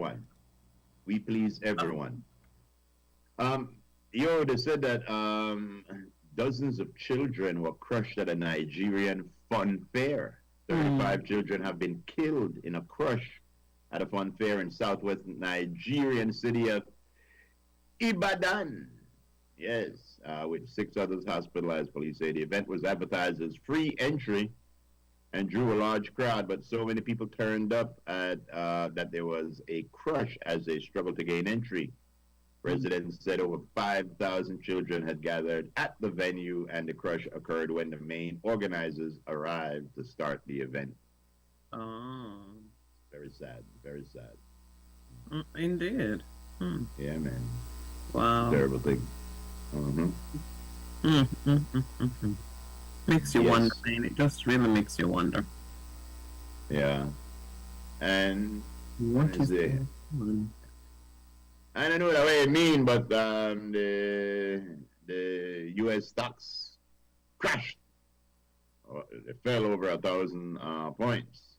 one. We please everyone. They said that dozens of children were crushed at a Nigerian fun fair. 35 children have been killed in a crush at a fun fair in southwest Nigerian city of Ibadan. Yes, with 6 others hospitalized, police say. The event was advertised as free entry and drew a large crowd, but so many people turned up that there was a crush as they struggled to gain entry. Residents said over 5,000 children had gathered at the venue, and the crush occurred when the main organizers arrived to start the event. Oh. Very sad, very sad. Indeed. Yeah, man. Wow. Terrible thing. Makes you Yes. wonder, man. It just really makes you wonder. Yeah. And What is it? going on? I don't know what I mean, but the U.S. stocks crashed. It fell over 1,000 points.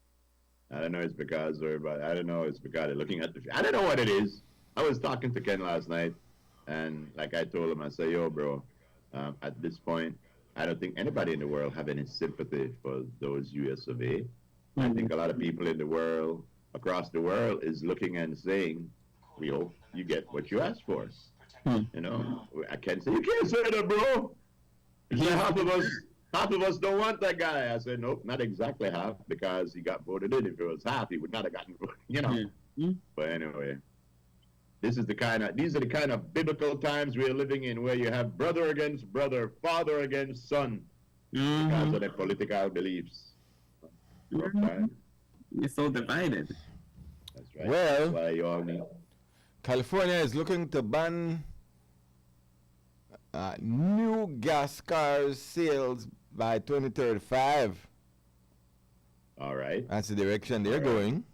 I don't know it's because, but I don't know it's because they're looking at I don't know what it is. I was talking to Ken last night, and like I told him, I said, yo, bro, at this point, I don't think anybody in the world have any sympathy for those U.S. of A. I think a lot of people in the world, across the world, is looking and saying, we hope you get what you asked for. You know, I can't say, you can't say that, bro. It's like half of us don't want that guy. I said, nope, not exactly half, because he got voted in. If it was half, he would not have gotten voted, you know. But anyway, these are the kind of biblical times we're living in, where you have brother against brother, father against son, because of their political beliefs. Rough time. You're so divided. That's right. Well, that's why you all need. California is looking to ban new gas cars sales by 2035. All right. That's the direction they're going.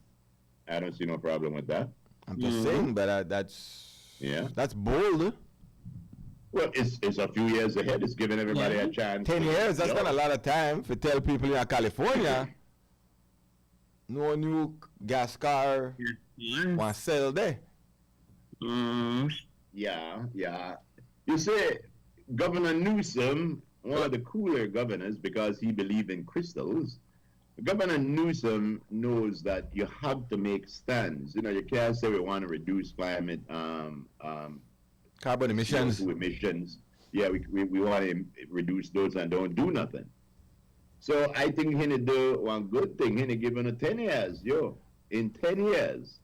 I don't see no problem with that. I'm just saying, but that's bold. Well, it's a few years ahead. It's giving everybody a chance. 10 years, that's not a lot of time to tell people in California no new gas car want to sell there. Yeah. You see, Governor Newsom, one of the cooler governors, because he believed in crystals, Governor Newsom knows that you have to make stands. You know, you can't say we want to reduce climate carbon emissions. CO2 emissions. Yeah, we want to reduce those and don't do nothing. So I think he do one good thing. He given 10 years. In 10 years,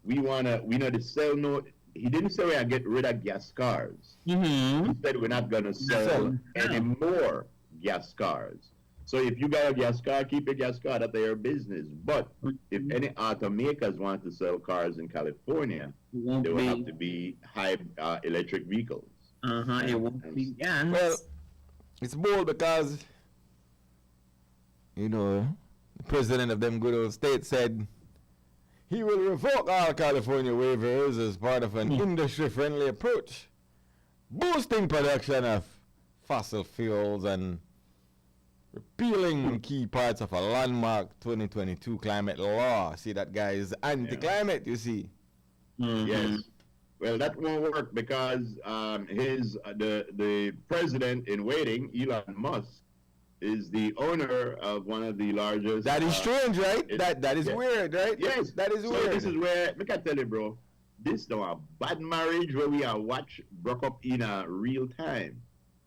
we know to sell no. He didn't say we're going to get rid of gas cars. He said we're not going to sell any more gas cars. So if you got a gas car, keep your gas car. That's your business. But if any automakers want to sell cars in California, they will have to be high electric vehicles. It won't be gas. Well, it's bold because, you know, the president of them good old states said he will revoke all California waivers as part of an industry-friendly approach, boosting production of fossil fuels and repealing key parts of a landmark 2022 climate law. See, that guy is anti-climate, you see. Yes. Well, that won't work because the president in waiting, Elon Musk, is the owner of one of the largest. That is strange, right? That is weird, right? Yes, that is weird. This is where, look, I tell you, bro, this is a bad marriage where we are broke up in a real time.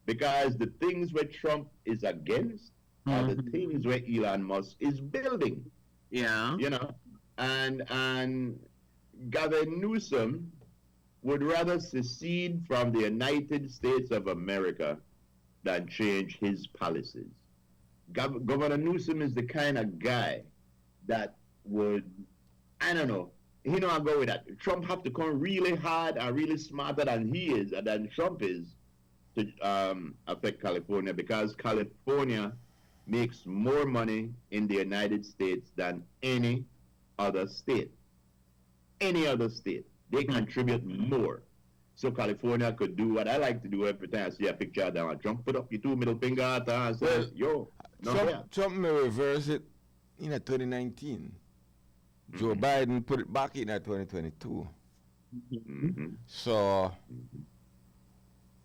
Because the things where Trump is against are the things where Elon Musk is building. Yeah. You know, and Gavin Newsom would rather secede from the United States of America than change his policies. Governor Newsom is the kind of guy that would, I don't know, he know I go with that. Trump have to come really hard and really smarter than he is, and than Trump is, to affect California, because California makes more money in the United States than any other state. Any other state. They contribute more. So California could do what I like to do every time I see a picture of Donald Trump. Put up your 2 middle finger out and say, yo, Trump may reverse it in 2019. Joe Biden put it back in at 2022. So,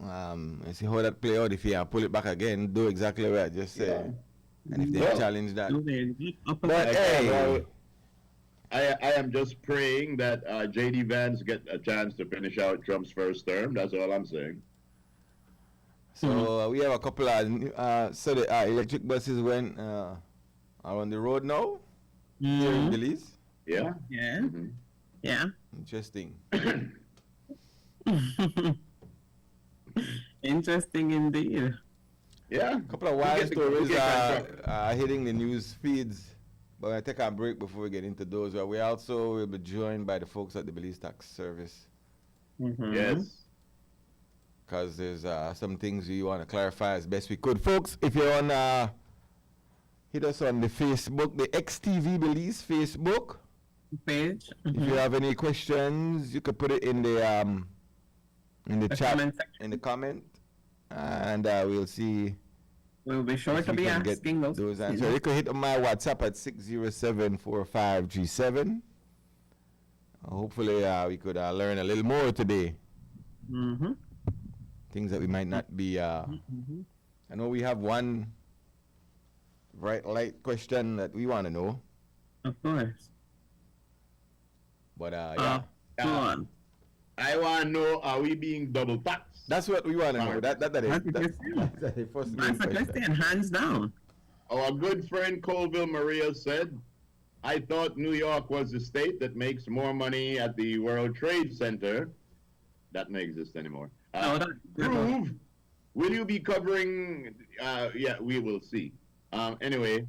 let's see how that play out. If he pull it back again, do exactly what I just said. And if they challenge that. But hey, I am just praying that J.D. Vance get a chance to finish out Trump's first term. That's all I'm saying. So we have a couple of so the electric buses went are on the road now here in Belize. Yeah. Yeah. Yeah. Interesting. Interesting indeed. Yeah. A couple of wild stories are hitting the news feeds, but I take a break before we get into those. We also will be joined by the folks at the Belize Tax Service. Yes. Because there's some things we want to clarify as best we could. Folks, if you're on, hit us on the Facebook, the XTV Belize Facebook page. If you have any questions, you could put it in the chat, in the comment, and we'll see. We'll be sure to be asking those answers. You could hit my WhatsApp at 607-4537. Hopefully, we could learn a little more today. Things that we might not be. I know we have one bright light question that we want to know. Of course. But yeah. Go on. I want to know: are we being double taxed? That's what we want to know. That's the first question, hands down. Our good friend Colville Maria said, "I thought New York was the state that makes more money at the World Trade Center. That doesn't exist anymore. Prove. Will you be covering? Yeah, we will see. Anyway,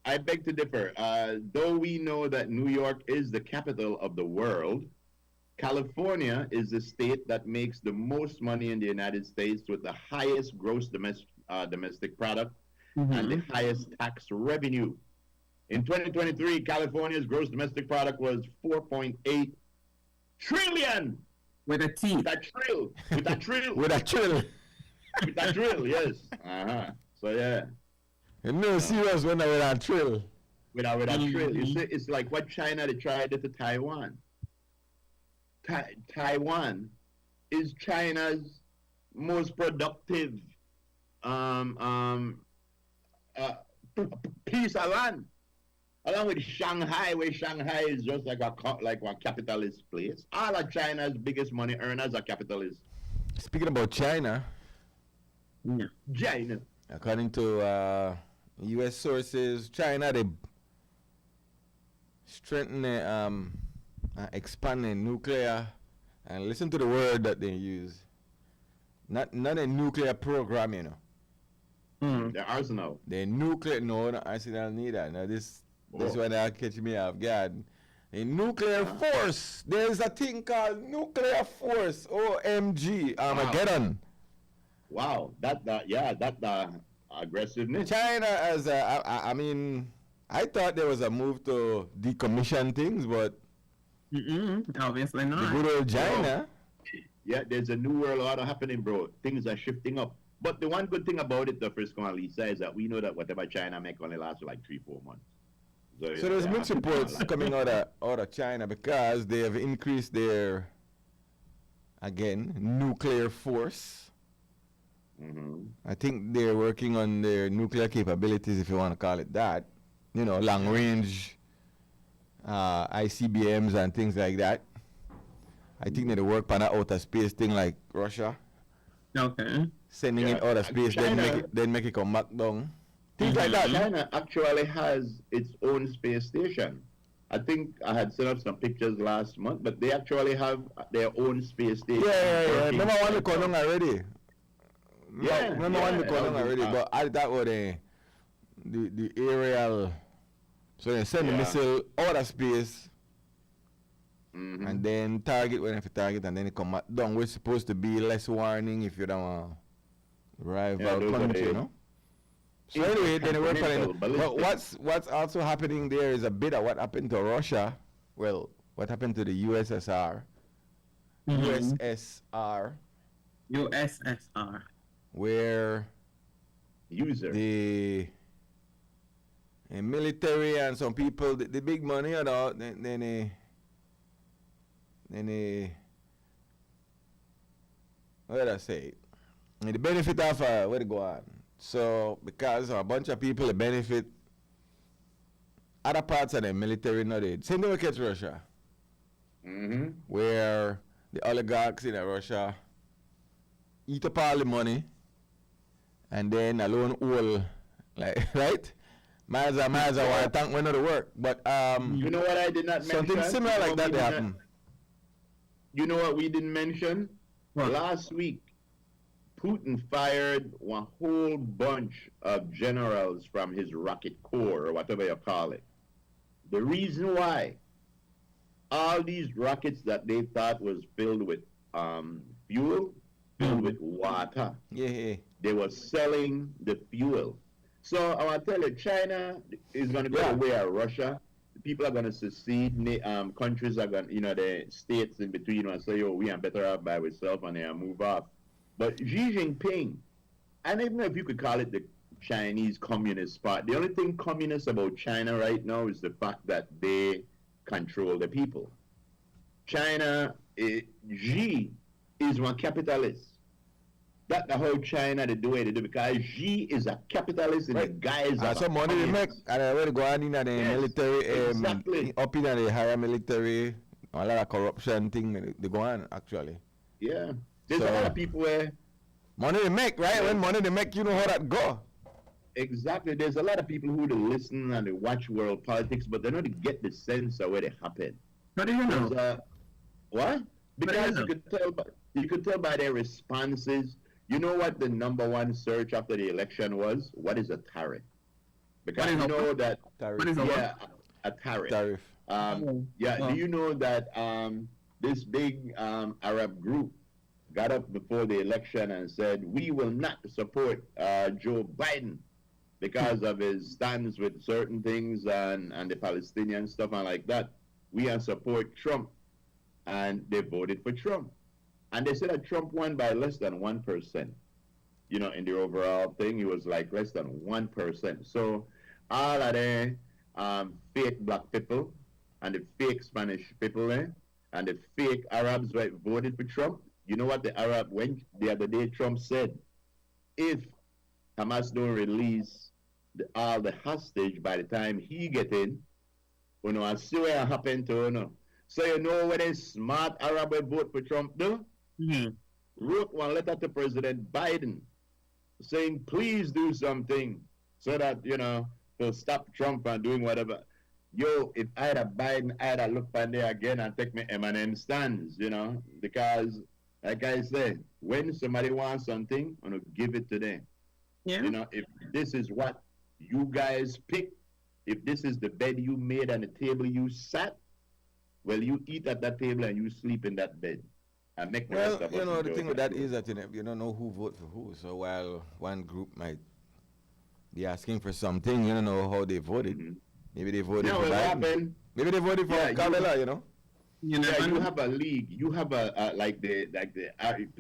I beg to differ. Though we know that New York is the capital of the world, California is the state that makes the most money in the United States with the highest gross domestic product and the highest tax revenue. In 2023, California's gross domestic product was 4.8 trillion. With a T. With a trill. With a trill. With a trill. With a trill, yes. So yeah. You know, serious when I with a trill. With a trill. You see, it's like what China they tried it to Taiwan. Taiwan is China's most productive piece of land, along with Shanghai, where Shanghai is just like a capitalist place. All of China's biggest money earners are capitalists. Speaking about China, China. According to U.S. sources, China they strengthening, expanding nuclear, and listen to the word that they use. Not a nuclear program, you know. Their arsenal. The nuclear, no arsenal neither. Now this one that catch me off guard. A nuclear force. There's a thing called nuclear force. OMG, Armageddon. Wow, that aggressiveness. China as I mean, I thought there was a move to decommission things, but obviously not. The good old China. Yeah, there's a new world order happening, bro. Things are shifting up. But the one good thing about it, the Frisco and Lisa, is that we know that whatever China make only lasts for like 3-4 months. So there's mixed reports coming out of China because they have increased their, again, nuclear force. I think they're working on their nuclear capabilities, if you want to call it that. You know, long range ICBMs and things like that. I think they work on that outer space thing like Russia. Okay. Sending it outer space, then make it come back down. Things like that. China actually has its own space station. I think I had sent up some pictures last month, but they actually have their own space station. Yeah. Remember one the Konong already? Remember one the Konong already, but that was the aerial. So they send the missile out of space and then target when if you target and then it come down. We're supposed to be less warning if you don't want to rival country, you know? So anyway, then they work on it. But what's also happening there is a bit of what happened to Russia. Well, what happened to the USSR. USSR. USSR. Where user. and military and some people, the big money, you know, then what did I say? And the benefit of where to go on. So because a bunch of people benefit other parts of the military not it. Same thing with Russia. Mm-hmm. Where the oligarchs in Russia eat up all the money and then alone all like right? Miles and miles of I think we know the work. But you know what I did not mention? Something similar like that happened. You know what we didn't mention? What? Last week, Putin fired a whole bunch of generals from his rocket corps, or whatever you call it. The reason why, all these rockets that they thought was filled with fuel, filled with water, they were selling the fuel. So I want to tell you, China is going to go the way of Russia. People are going to secede. Countries are going, the states in between will say, "Oh, we are better off by ourselves," and they move off. But Xi Jinping, I don't even know if you could call it the Chinese Communist Party. The only thing communist about China right now is the fact that they control the people. China, Xi is one capitalist. That's how China they do it, because Xi is a capitalist in the guise of some money they make, and I will go on in the military, exactly. Up in the higher military, a lot of corruption thing they go on actually. Yeah, there's a lot of people where money they make, right? When money they make, you know how that go. Exactly. There's a lot of people who listen and they watch world politics, but they don't get the sense of where they happen. How do you know? What? Because you could tell by their responses. You know what the number one search after the election was? What is a tariff? Because you know that a tariff. Do you know that this big Arab group got up before the election and said, we will not support Joe Biden because of his stance with certain things and the Palestinian stuff and like that. We are support Trump. And they voted for Trump. And they said that Trump won by less than 1%. In the overall thing, it was like less than 1%. So all of the fake black people and the fake Spanish people and the fake Arabs voted for Trump. You know what the Arab went the other day? Trump said, if Hamas don't release all the hostage by the time he get in, I see what happened to So you know what a smart Arab will vote for Trump do? Mm-hmm. Wrote one letter to President Biden saying, please do something so that, to stop Trump from doing whatever. Yo, if I had a Biden, I'd have looked on there again and take my M&M stands, because, like I said, when somebody wants something, I'm going to give it to them. Yeah. If this is what you guys picked, if this is the bed you made and the table you sat, well, you eat at that table and you sleep in that bed. And make the rest of us the thing with that is that you don't know who vote for who. So while one group might be asking for something, you don't know how they voted. Mm-hmm. Maybe they voted for Biden. Maybe they voted for Kamala, You have a league. You have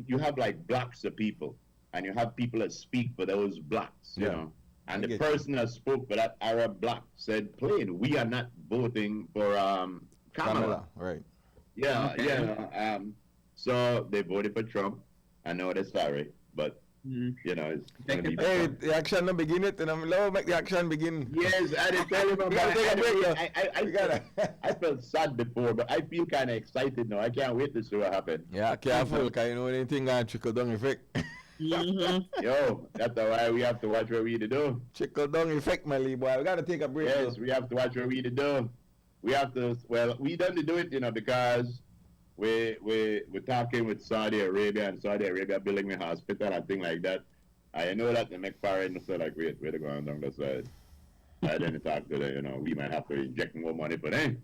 you have like blocks of people, and you have people that speak for those blocks. You know. And the person that spoke for that Arab bloc said plain, we are not voting for Kamala. Right. Yeah, okay. So they voted for Trump. I know they're sorry, but it's gonna be the action not begin it, and I'm love make the action begin. Yes, I didn't tell him about I felt sad before, but I feel kind of excited now. I can't wait to see what happens. Yeah, careful, because anything gonna trickle down effect. Mm-hmm. Yo, that's why we have to watch what we do. Trickle down effect, my boy. We gotta take a break. Yes, we have to watch what we do. We have to. Well, we done to do it, because we're talking with Saudi Arabia, and Saudi Arabia building a hospital and thing like that. I know that they make foreign so like wait, they're going down the side. I didn't talk to them. We might have to inject more money for them.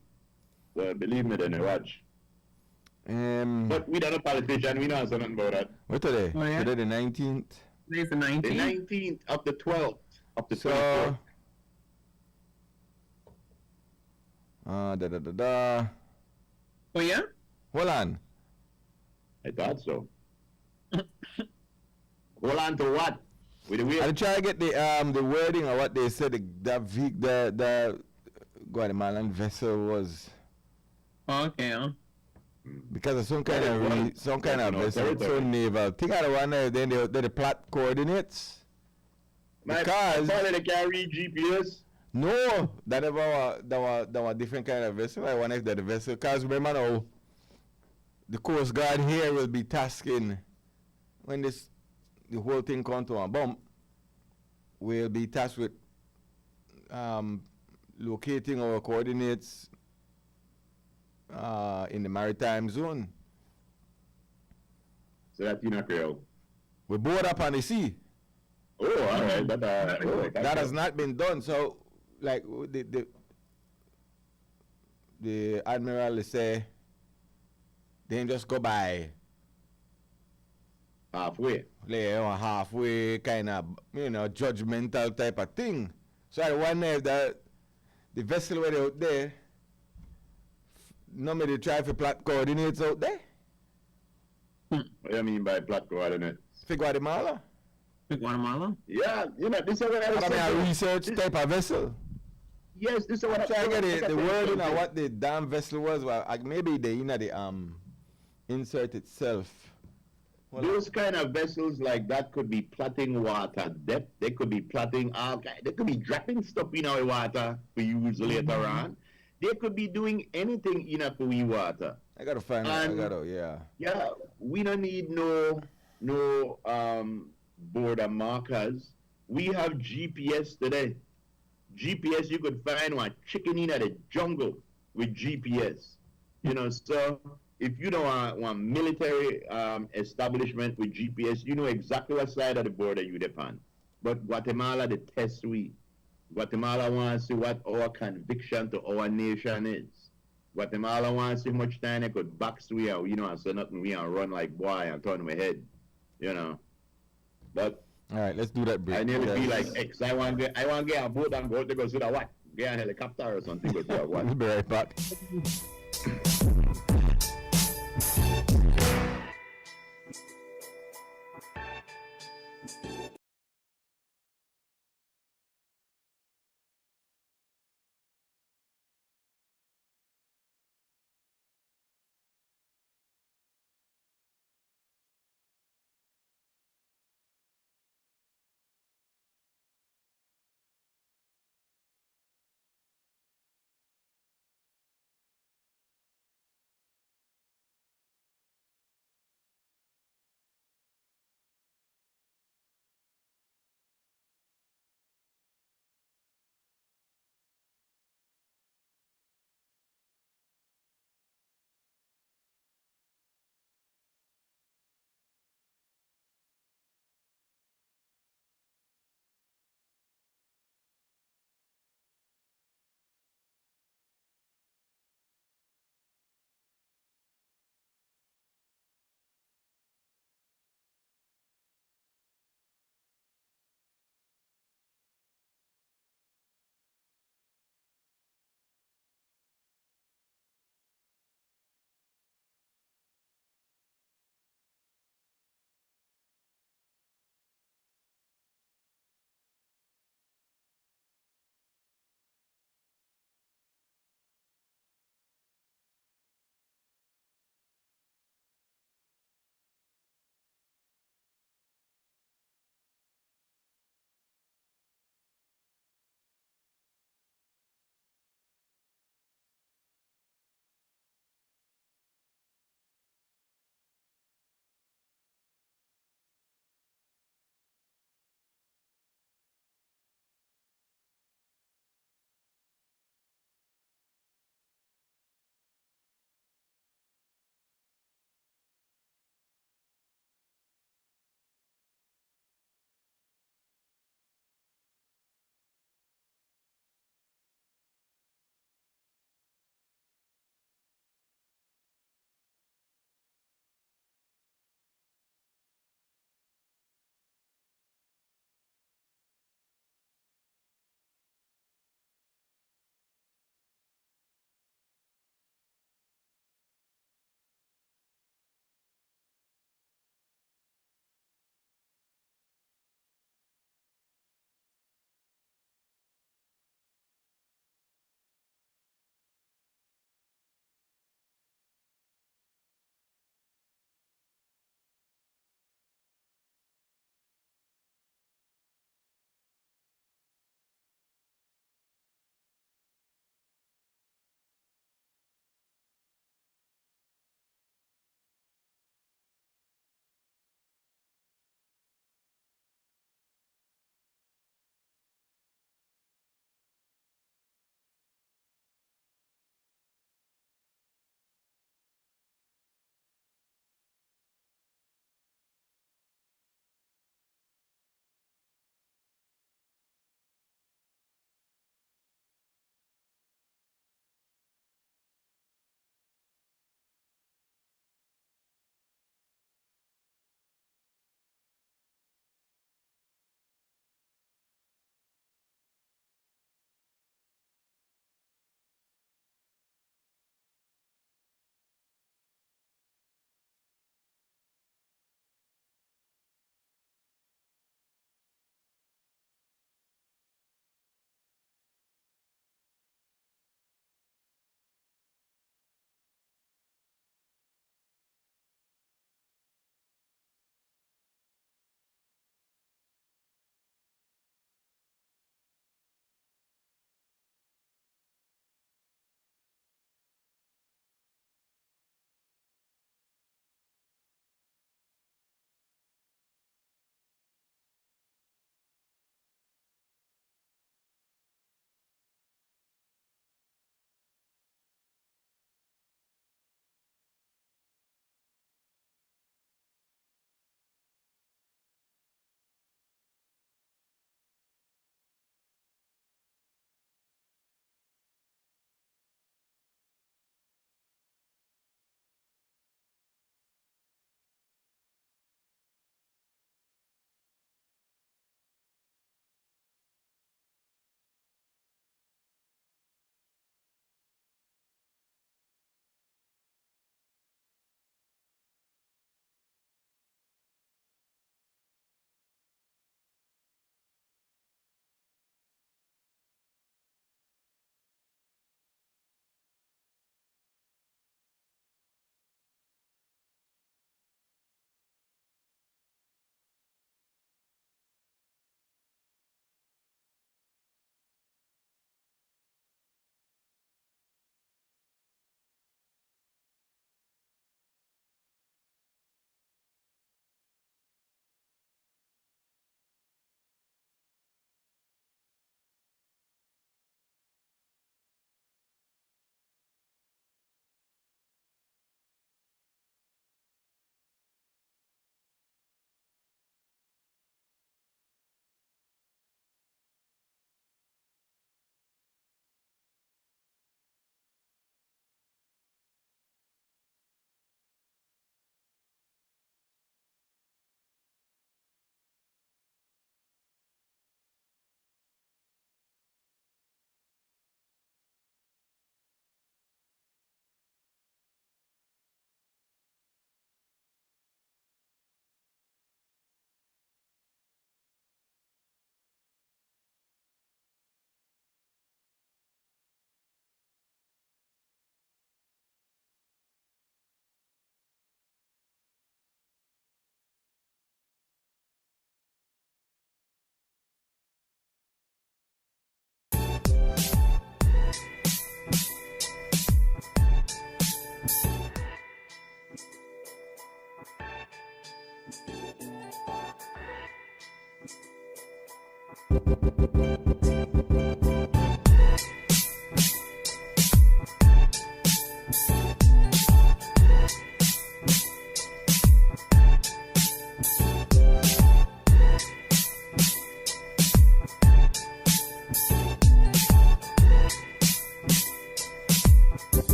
So believe me, then they watch. But we don't know politician, we don't know nothing about that. What today? Oh, yeah? Today the 19th? Today's the 19th? The 19th of the 12th of the 24th. Oh, yeah? Hold on. I thought so. Hold on to what? With the way I try to get the wording of what they said the Guatemalan vessel was Okay, because of some kind of vessel, so territory. naval. Think I wonder then they plot coordinates. Because my they carry GPS. no, that was different kind of vessel. I wonder if that the vessel. Because remember now, the Coast Guard here will be tasking when the whole thing come to a bump. We'll be tasked with locating our coordinates in the maritime zone. So that's in a Creole. We board up on the sea. Oh, all right. That has not been done. So, like the admiral say, they ain't just go by Halfway. like halfway kind of judgmental type of thing. So I wonder if the vessel were out there, nobody try to plot coordinates out there What do you mean by plot coordinates? for Guatemala. Guatemala? Yeah, this is what I was I mean, a saying. research type of vessel. Yes, this is what Try to get the wording of what. what the damn vessel was. Well, maybe the insert itself. Well, Those kind of vessels like that could be plotting water depth. They could be plotting they could be dropping stuff in our water we use later on. They could be doing anything in our water. I gotta find out. Yeah, we don't need no border markers. We have GPS today. GPS, you could find one chicken in the jungle with GPS. So if you don't want military establishment with GPS, you know exactly what side of the border you depend. But Guatemala, the test Guatemala wants to see what our conviction to our nation is. Guatemala wants to see how much time they could box we are, and say nothing, we are run like boy and turn my head, But all right, let's do that break. I nearly feel like X. I want to get a boat and go to go see the what? Get a helicopter or something. Go to what? We'll be right back.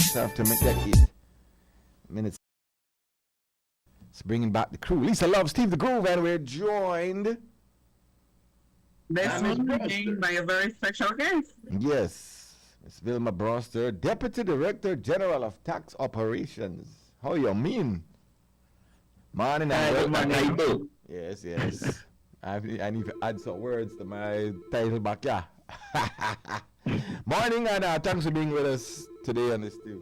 So I have to make that 8 minutes. It's bringing back the crew. Lisa loves Steve the Groove, and we're joined. This morning by a very special guest. Yes, Miss Vilma Broster, Deputy Director General of Tax Operations. How you mean? Morning and welcome. Yes, yes. I need to add some words to my title back, yeah. Morning, and thanks for being with us today on this too.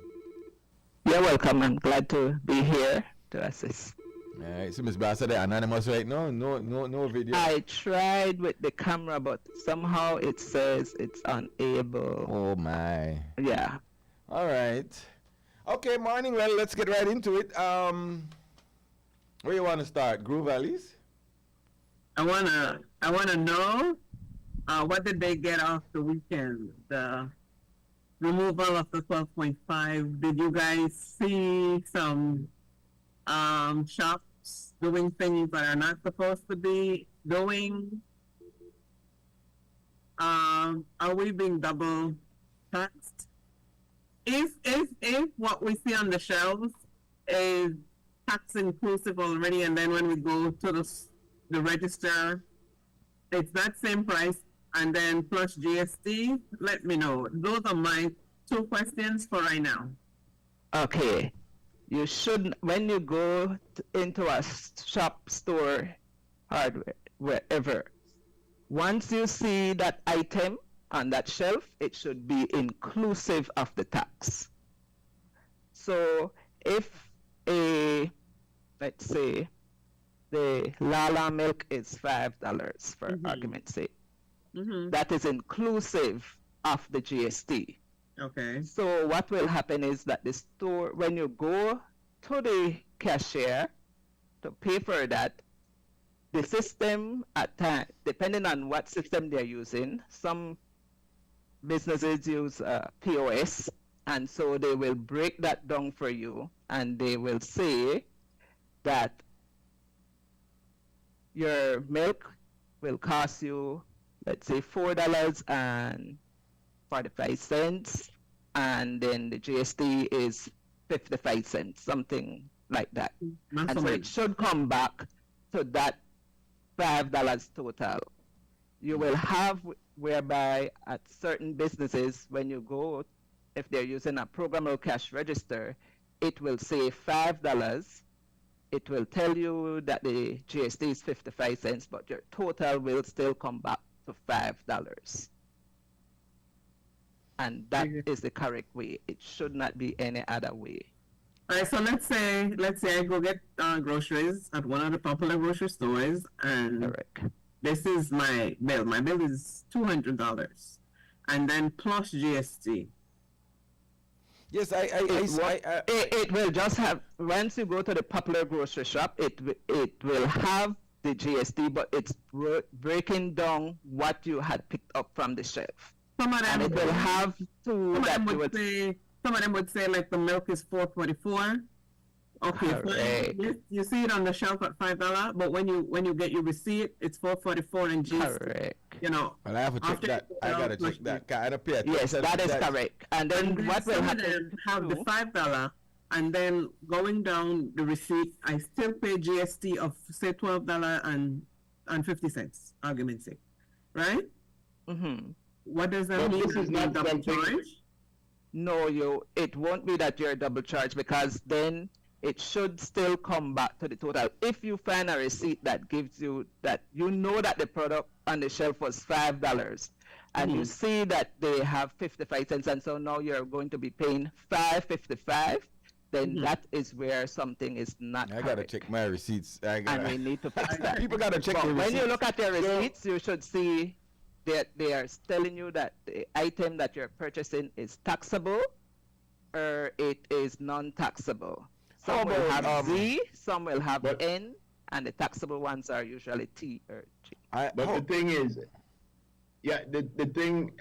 You're welcome. I'm glad to be here to assist. Alright, so Miss Bass, they're anonymous right now. No video. I tried with the camera, but somehow it says it's unable. Oh my. Yeah. All right. Okay, morning. Well, let's get right into it. Where you want to start? Groove Valleys? I wanna know what did they get off the weekend? The removal of the 12.5. Did you guys see some shops doing things that are not supposed to be doing? Are we being double taxed? If what we see on the shelves is tax inclusive already, and then when we go to the register, it's that same price, and then plus GST, let me know. Those are my 2 questions for right now. Okay. You should, when you go into a shop, store, hardware, wherever, once you see that item on that shelf, it should be inclusive of the tax. So if let's say, the Lala milk is $5 for argument's sake, that is inclusive of the GST. Okay. So what will happen is that the store, when you go to the cashier to pay for that, the system at time, depending on what system they're using, some businesses use POS, and so they will break that down for you, and they will say that your milk will cost you, let's say, $4.45, and then the GST is 55 cents, something like that. And so it should come back to that $5 total. You will have, whereby at certain businesses, when you go, if they're using a programmable cash register, it will say $5. It will tell you that the GST is 55 cents, but your total will still come back to $5. And that is the correct way. It should not be any other way. All right, so let's say I go get groceries at one of the popular grocery stores, and Correct. this is my bill. My bill is $200, and then plus GST. Yes, It will just have, once you go to the popular grocery shop, it will have the GST, but it's breaking down what you had picked up from the shelf. Some of them, And it will have to, some of them would say like the milk is $4.44. Okay, fine. You see it on the shelf at $5, but when you get your receipt, it's $4.44 and GST. Correct. You know. Well, I have to check that. I gotta check that. I don't pay attention. Yes, that is correct. And then what will happen? Have the $5, and then going down the receipt, I still pay GST of say $12.50. Argument's sake, right? Mm-hmm. What does that mean? This is not double charge. No, it won't be that you're double charged, because then it should still come back to the total. If you find a receipt that gives you that, you know that the product on the shelf was $5, and you see that they have 55 cents, and so now you're going to be paying $5.55, then that is where something is not I correct. gotta check my receipts. And we need to fix that. People gotta check their When receipts. you look at your receipts, you should see that they are telling you that the item that you're purchasing is taxable or it is non-taxable. Some will have Z, some will have N, and the taxable ones are usually T or G. The thing is, yeah, the thing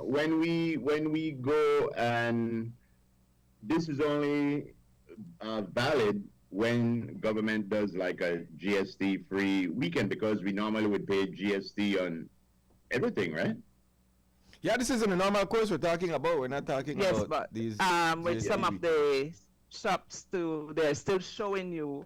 when we go, and this is only valid when government does like a GST free weekend, because we normally would pay GST on everything, right? Yeah, this isn't a normal course we're talking about. We're not talking Yes, about but these. with some of GSTV. the shops too, they're still showing you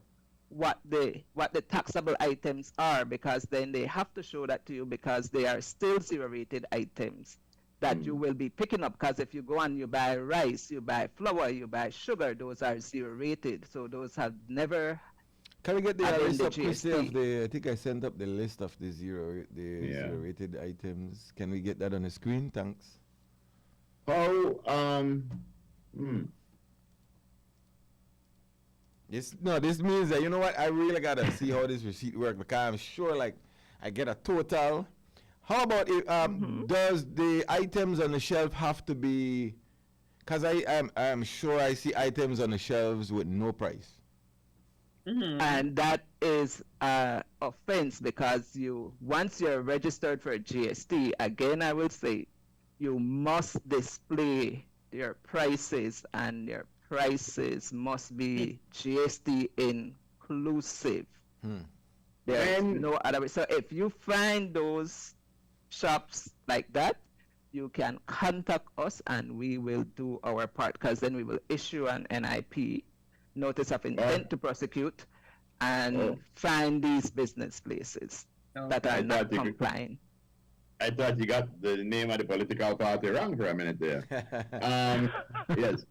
what the taxable items are, because then they have to show that to you because they are still zero rated items that you will be picking up. Because if you go and you buy rice, you buy flour, you buy sugar, those are zero rated. So those have never. Can we get the And then list the up, Christy, of GST. the? I think I sent up the list of the Yeah. zero rated items. Can we get that on the screen? Thanks. How This means that, you know what, I really gotta see how this receipt work, because I'm sure like I get a total. How about it, does the items on the shelf have to be, because I'm sure I see items on the shelves with no price. And that is offense, because once you're registered for GST, again I will say, you must display your prices, and your prices must be GST inclusive. There's no other way. So if you find those shops like that, you can contact us and we will do our part, because then we will issue an NIP, notice of intent to prosecute, and find these business places that are not complying. I thought you got the name of the political party wrong for a minute there. Yes.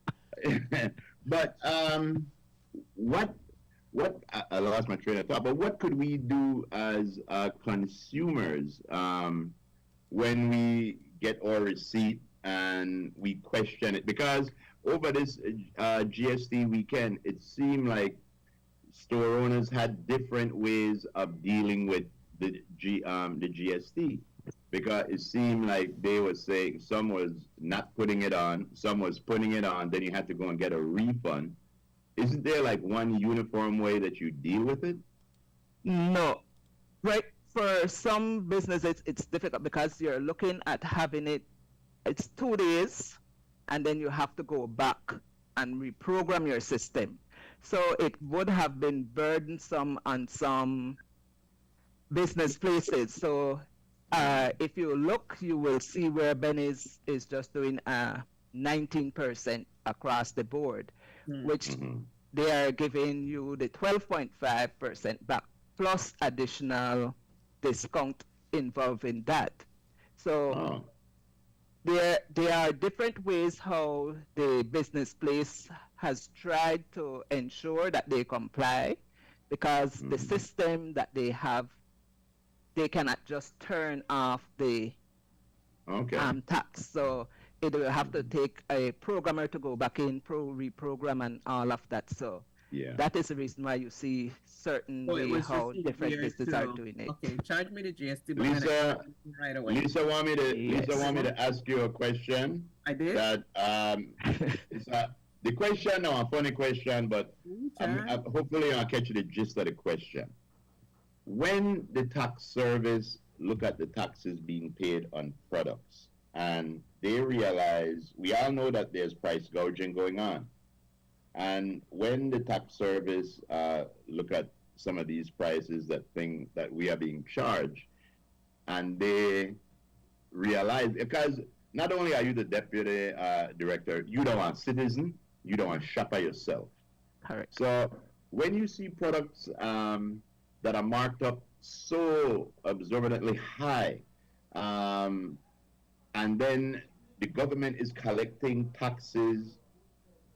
But what I lost my train of thought, but what could we do as consumers when we get our receipt and we question it? Because over this GST weekend, it seemed like store owners had different ways of dealing with the GST. Because it seemed like they were saying some was not putting it on, some was putting it on, then you had to go and get a refund. Isn't there like one uniform way that you deal with it? No. Right. For some businesses, it's difficult because you're looking at having it's 2 days, and then you have to go back and reprogram your system. So it would have been burdensome on some business places. So if you look, you will see where Benny's is just doing 19% across the board, which they are giving you the 12.5% back plus additional discount involved in that. So there are different ways how the business place has tried to ensure that they comply, because the system that they have, they cannot just turn off the tax. So it will have to take a programmer to go back in, reprogram and all of that. So that is the reason why you see certain way how different businesses are doing it. Okay, charge me the GST Lisa, right away. Lisa want me to ask you a question. I did. That it's the question, a funny question, but hopefully I'll catch you the gist of the question. When the tax service look at the taxes being paid on products, and they realize, we all know that there's price gouging going on, and when the tax service look at some of these prices that we are being charged, and they realize, because not only are you the deputy director, you don't want citizen, you don't want shopper yourself. Correct. So when you see products that are marked up so exorbitantly high, and then the government is collecting taxes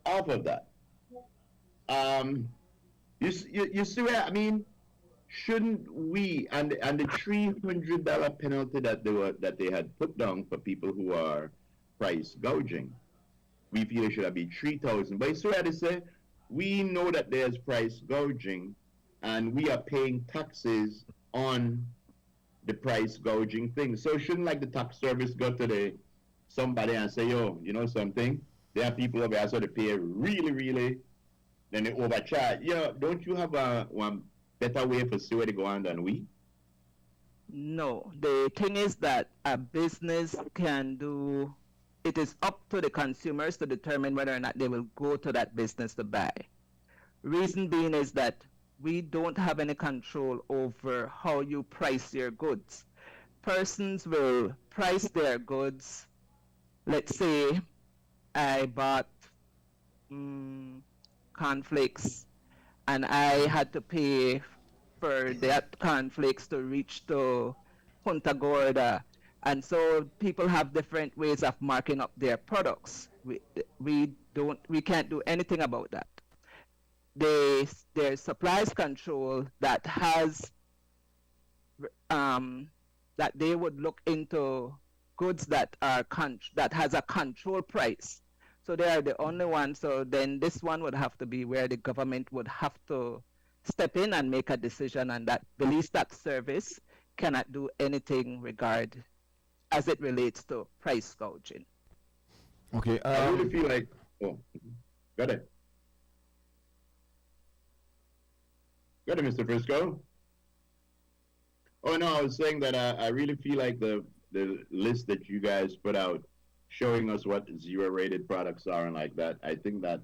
off of that. You see where, I mean, shouldn't we, and the $300 penalty that they had put down for people who are price gouging, we feel it should have been 3,000. But it's where they say, we know that there's price gouging, and we are paying taxes on the price gouging thing. So shouldn't like the tax service go to somebody and say, yo, you know something? There are people over there so they pay really, then they overcharge. Don't you have one better way for see where they go on than we? No. The thing is that a business can do, it is up to the consumers to determine whether or not they will go to that business to buy. Reason being is that we don't have any control over how you price your goods. Persons will price their goods let's say I bought cornflakes and I had to pay for that cornflakes to reach to Punta Gorda. And so people have different ways of marking up their products. We can't do anything about that. There's supplies control that has that they would look into goods that are that has a control price. So they are the only ones. So then this one would have to be where the government would have to step in and make a decision, and that the lease tax service cannot do anything as it relates to price gouging. Okay. I really feel like. Oh, got it. Got it, Mr. Frisco. Oh no, I was saying that I really feel like the list that you guys put out, showing us what zero-rated products are and like that. I think that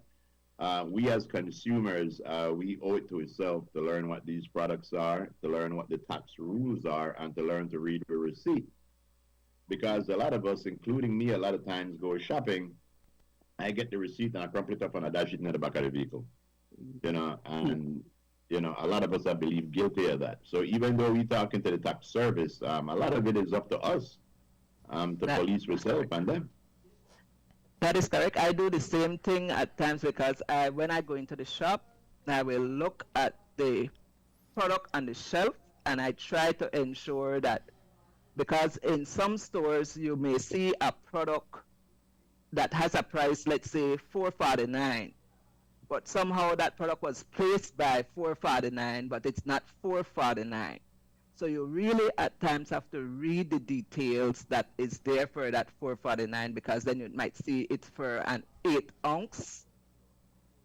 we as consumers, we owe it to ourselves to learn what these products are, to learn what the tax rules are, and to learn to read the receipt. Because a lot of us, including me, a lot of times go shopping, I get the receipt and I crumple it up and I dash it in the back of the vehicle. And a lot of us, I believe, guilty of that. So even though we're talking to the tax service, a lot of it is up to us to police ourselves and them. That is correct. I do the same thing at times because when I go into the shop, I will look at the product on the shelf and I try to ensure that, because in some stores you may see a product that has a price, let's say $4.49, but somehow that product was placed by $4.49, but it's not $4.49. So you really at times have to read the details that is there for that $4.49, because then you might see it's for an 8-ounce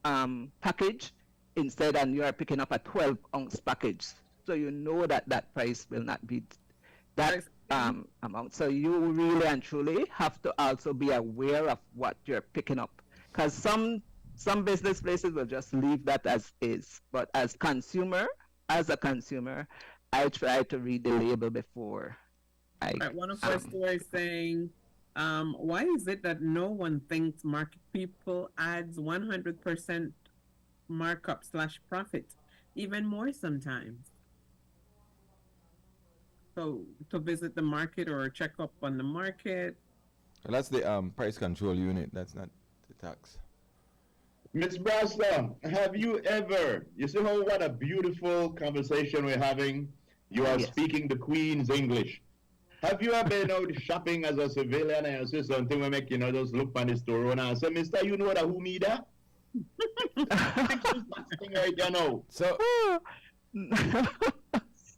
package instead, and you are picking up a 12-ounce package. So you know that that price will not be that amount. So you really and truly have to also be aware of what you're picking up, because some business places will just leave that as is. But as a consumer, I try to read the label before one of our stores saying, why is it that no one thinks market people adds 100% markup / profit, even more sometimes? So to visit the market or check up on the market. Well, that's the price control unit. That's not the tax. Ms. Brasler, have you ever, you see what a beautiful conversation we're having? You are speaking the Queen's English. Have you ever been out shopping as a civilian and you see something we make, just look on the store and I say, Mister, you know that who me that? So,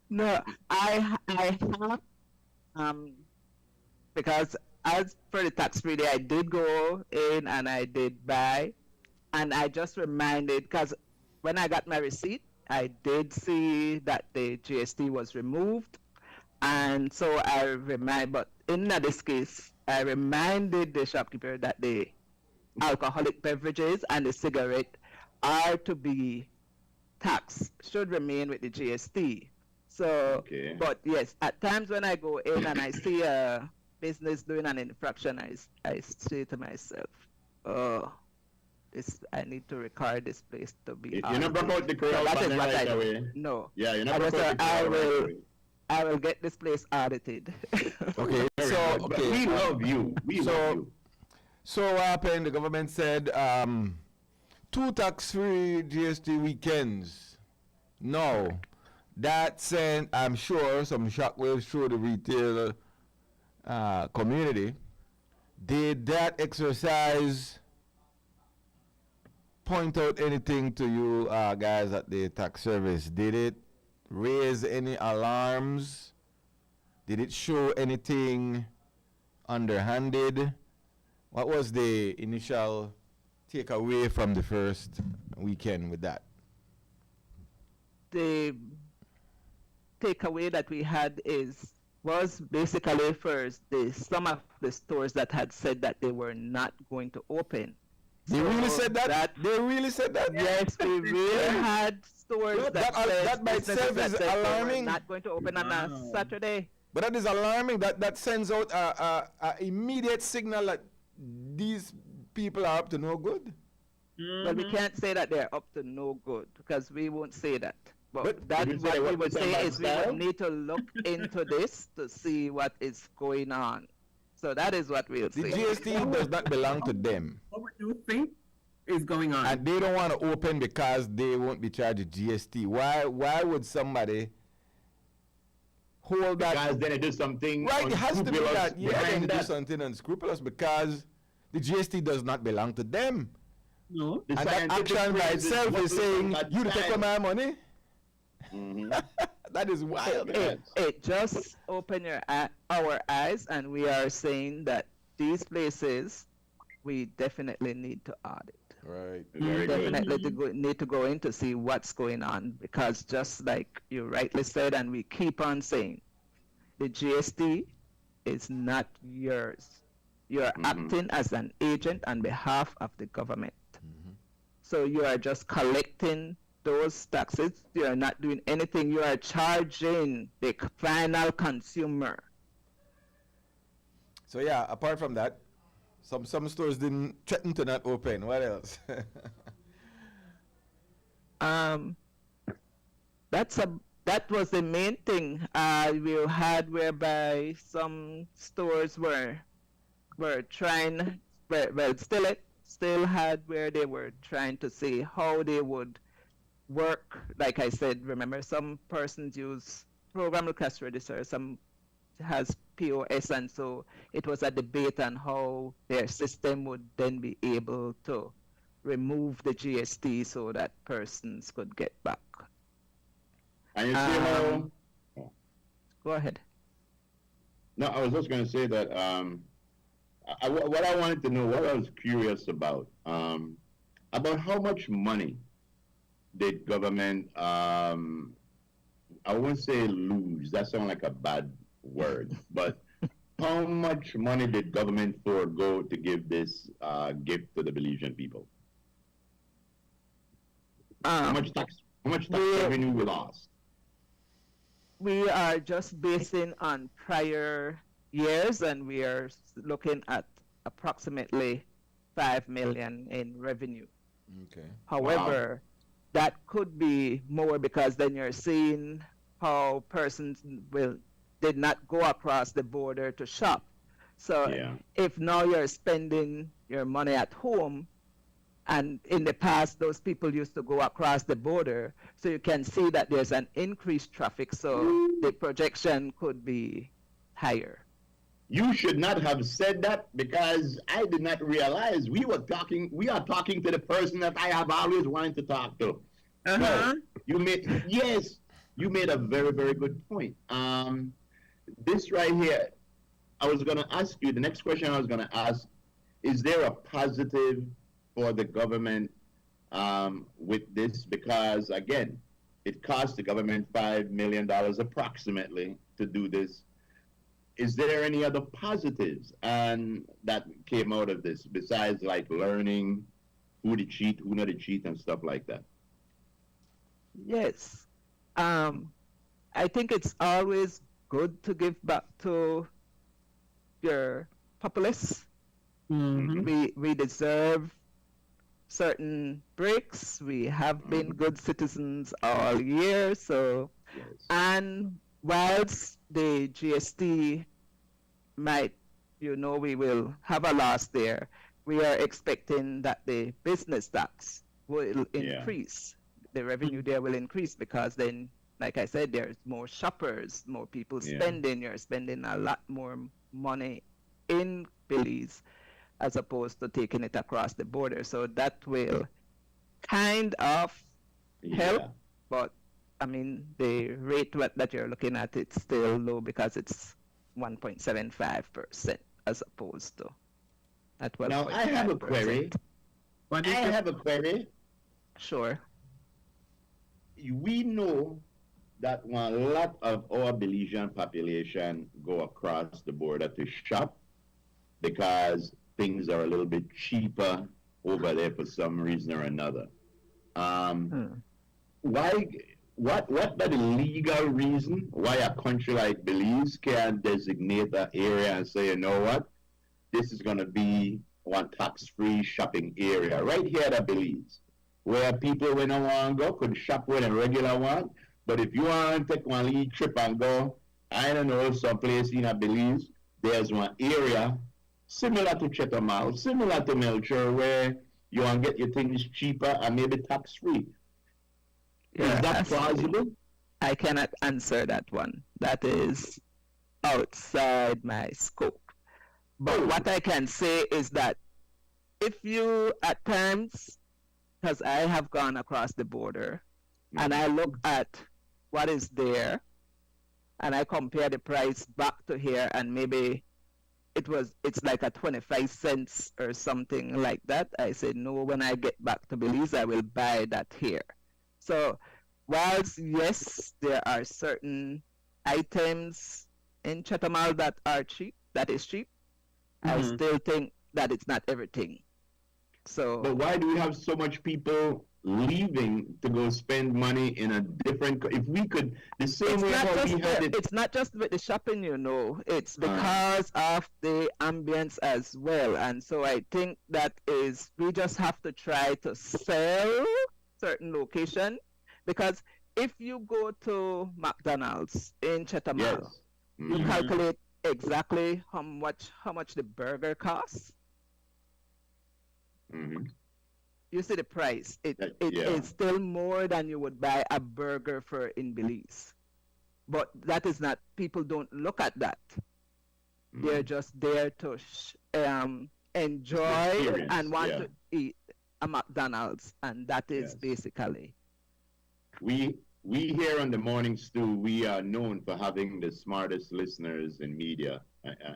no, I have, because as for the tax-free day, I did go in and I did buy, and I just reminded, because when I got my receipt, I did see that the GST was removed, and so but in this case, I reminded the shopkeeper that the alcoholic beverages and the cigarette are to be taxed, should remain with the GST. So, But yes, at times when I go in and I see a business doing an infraction, I say to myself, oh, I need to record this place to be. You never brought the corral right away. No. Yeah, you never brought the corral right away. I will get this place audited. Okay, we love you. We love you. So what happened? The government said 2 tax-free GST weekends. No, that sent, I'm sure, some shockwaves through the retail community. Did that exercise point out anything to you guys at the tax service? Did it raise any alarms? Did it show anything underhanded? What was the initial takeaway from the first weekend with that? The takeaway that we had was basically first some of the stores that had said that they were not going to open. They really said that? They really said that? Yes, we really had stores that by itself is alarming. Not going to open on a Saturday. But that is alarming. That sends out a immediate signal that these people are up to no good. Well, we can't say that they're up to no good because we won't say that. But that we what we would say is we style? would need to look into this to see what is going on. So that is what we'll The say. GST does not belong to them. What would you think is going on? And they don't want to open because they won't be charged GST. Why would somebody hold that? Because then they do something Right, it has to be unscrupulous that. Yeah, behind they do that. something unscrupulous because the GST does not belong to them. No. The And that scientific action by phrase is itself what is we saying, call you take style. my money. Mhm. That is wild. Yes. It just open our eyes, and we are saying that these places we definitely need to audit. Right. Very good. Definitely need to go in to see what's going on, because just like you rightly said, and we keep on saying, the GST is not yours. You're acting as an agent on behalf of the government. So you are just collecting those taxes. You are not doing anything. You are charging the final consumer. So yeah, apart from that, some stores didn't threaten to not open. What else? That was the main thing we had, whereby some stores were trying, well, still had, where they were trying to see how they would work. Like I said, remember, some persons use programmable cash register, some has POS, and so it was a debate on how their system would then be able to remove the GST so that persons could get back. And you see how... Go ahead. No, I was just going to say that what I wanted to know, what I was curious about how much money did government, I won't say lose, that sounds like a bad word, but how much money did government forego to give this gift to the Belizean people? How much tax revenue we lost? We are just basing on prior years, and we are looking at approximately 5 million in revenue. Okay. However, that could be more, because then you're seeing how persons did not go across the border to shop. So if now you're spending your money at home, and in the past those people used to go across the border, so you can see that there's an increased traffic, so the projection could be higher. You should not have said that, because I did not realize we are talking to the person that I have always wanted to talk to. No, you made a very, very good point. This right here, I was going to ask you, the next question I was going to ask, is there a positive for the government with this? Because again, it cost the government $5 million approximately to do this. Is there any other positives that came out of this, besides like learning who to cheat, who not to cheat, and stuff like that? Yes. I think it's always good to give back to your populace. We deserve certain breaks. We have been good citizens all year, so and whilst the GST might, we will have a loss there, we are expecting that the business tax will increase. The revenue there will increase, because then, like I said, there's more shoppers, more people spending. You're spending a lot more money in Belize as opposed to taking it across the border. So that will kind of help, but I mean, the rate that you're looking at, it's still low, because it's 1.75% as opposed to at 12.5%. Now, I have a query. Sure. We know that a lot of our Belizean population go across the border to shop because things are a little bit cheaper over there for some reason or another. What the legal reason why a country like Belize can designate an area and say, you know what, this is going to be one tax-free shopping area right here at Belize, where people when I want to go could shop with a regular one. But if you want to take one little trip and go, I don't know, someplace in Belize, there's one area similar to Chetamal, similar to Melchor, where you want to get your things cheaper and maybe tax-free. Yeah, is that plausible? I cannot answer that one. That is outside my scope. But what I can say is that if you at times, because I have gone across the border and I look at what is there and I compare the price back to here and maybe it's like a 25 cents or something like that, I said, no, when I get back to Belize, I will buy that here. So whilst, yes, there are certain items in Chetamal that are cheap, that is cheap, I still think that it's not everything. So, but why do we have so much people leaving to go spend money in a different? If we could, the same way how we had it. It's not just with the shopping, you know. It's because of the ambience as well. And so I think that is we just have to try to sell certain location, because if you go to McDonald's in Chetamal, you calculate exactly how much the burger costs. You see the price. It is still more than you would buy a burger for in Belize. But that is not, people don't look at that. They're just there to enjoy and want to eat a McDonald's, and that is basically. We here on the Morning Stew, we are known for having the smartest listeners in media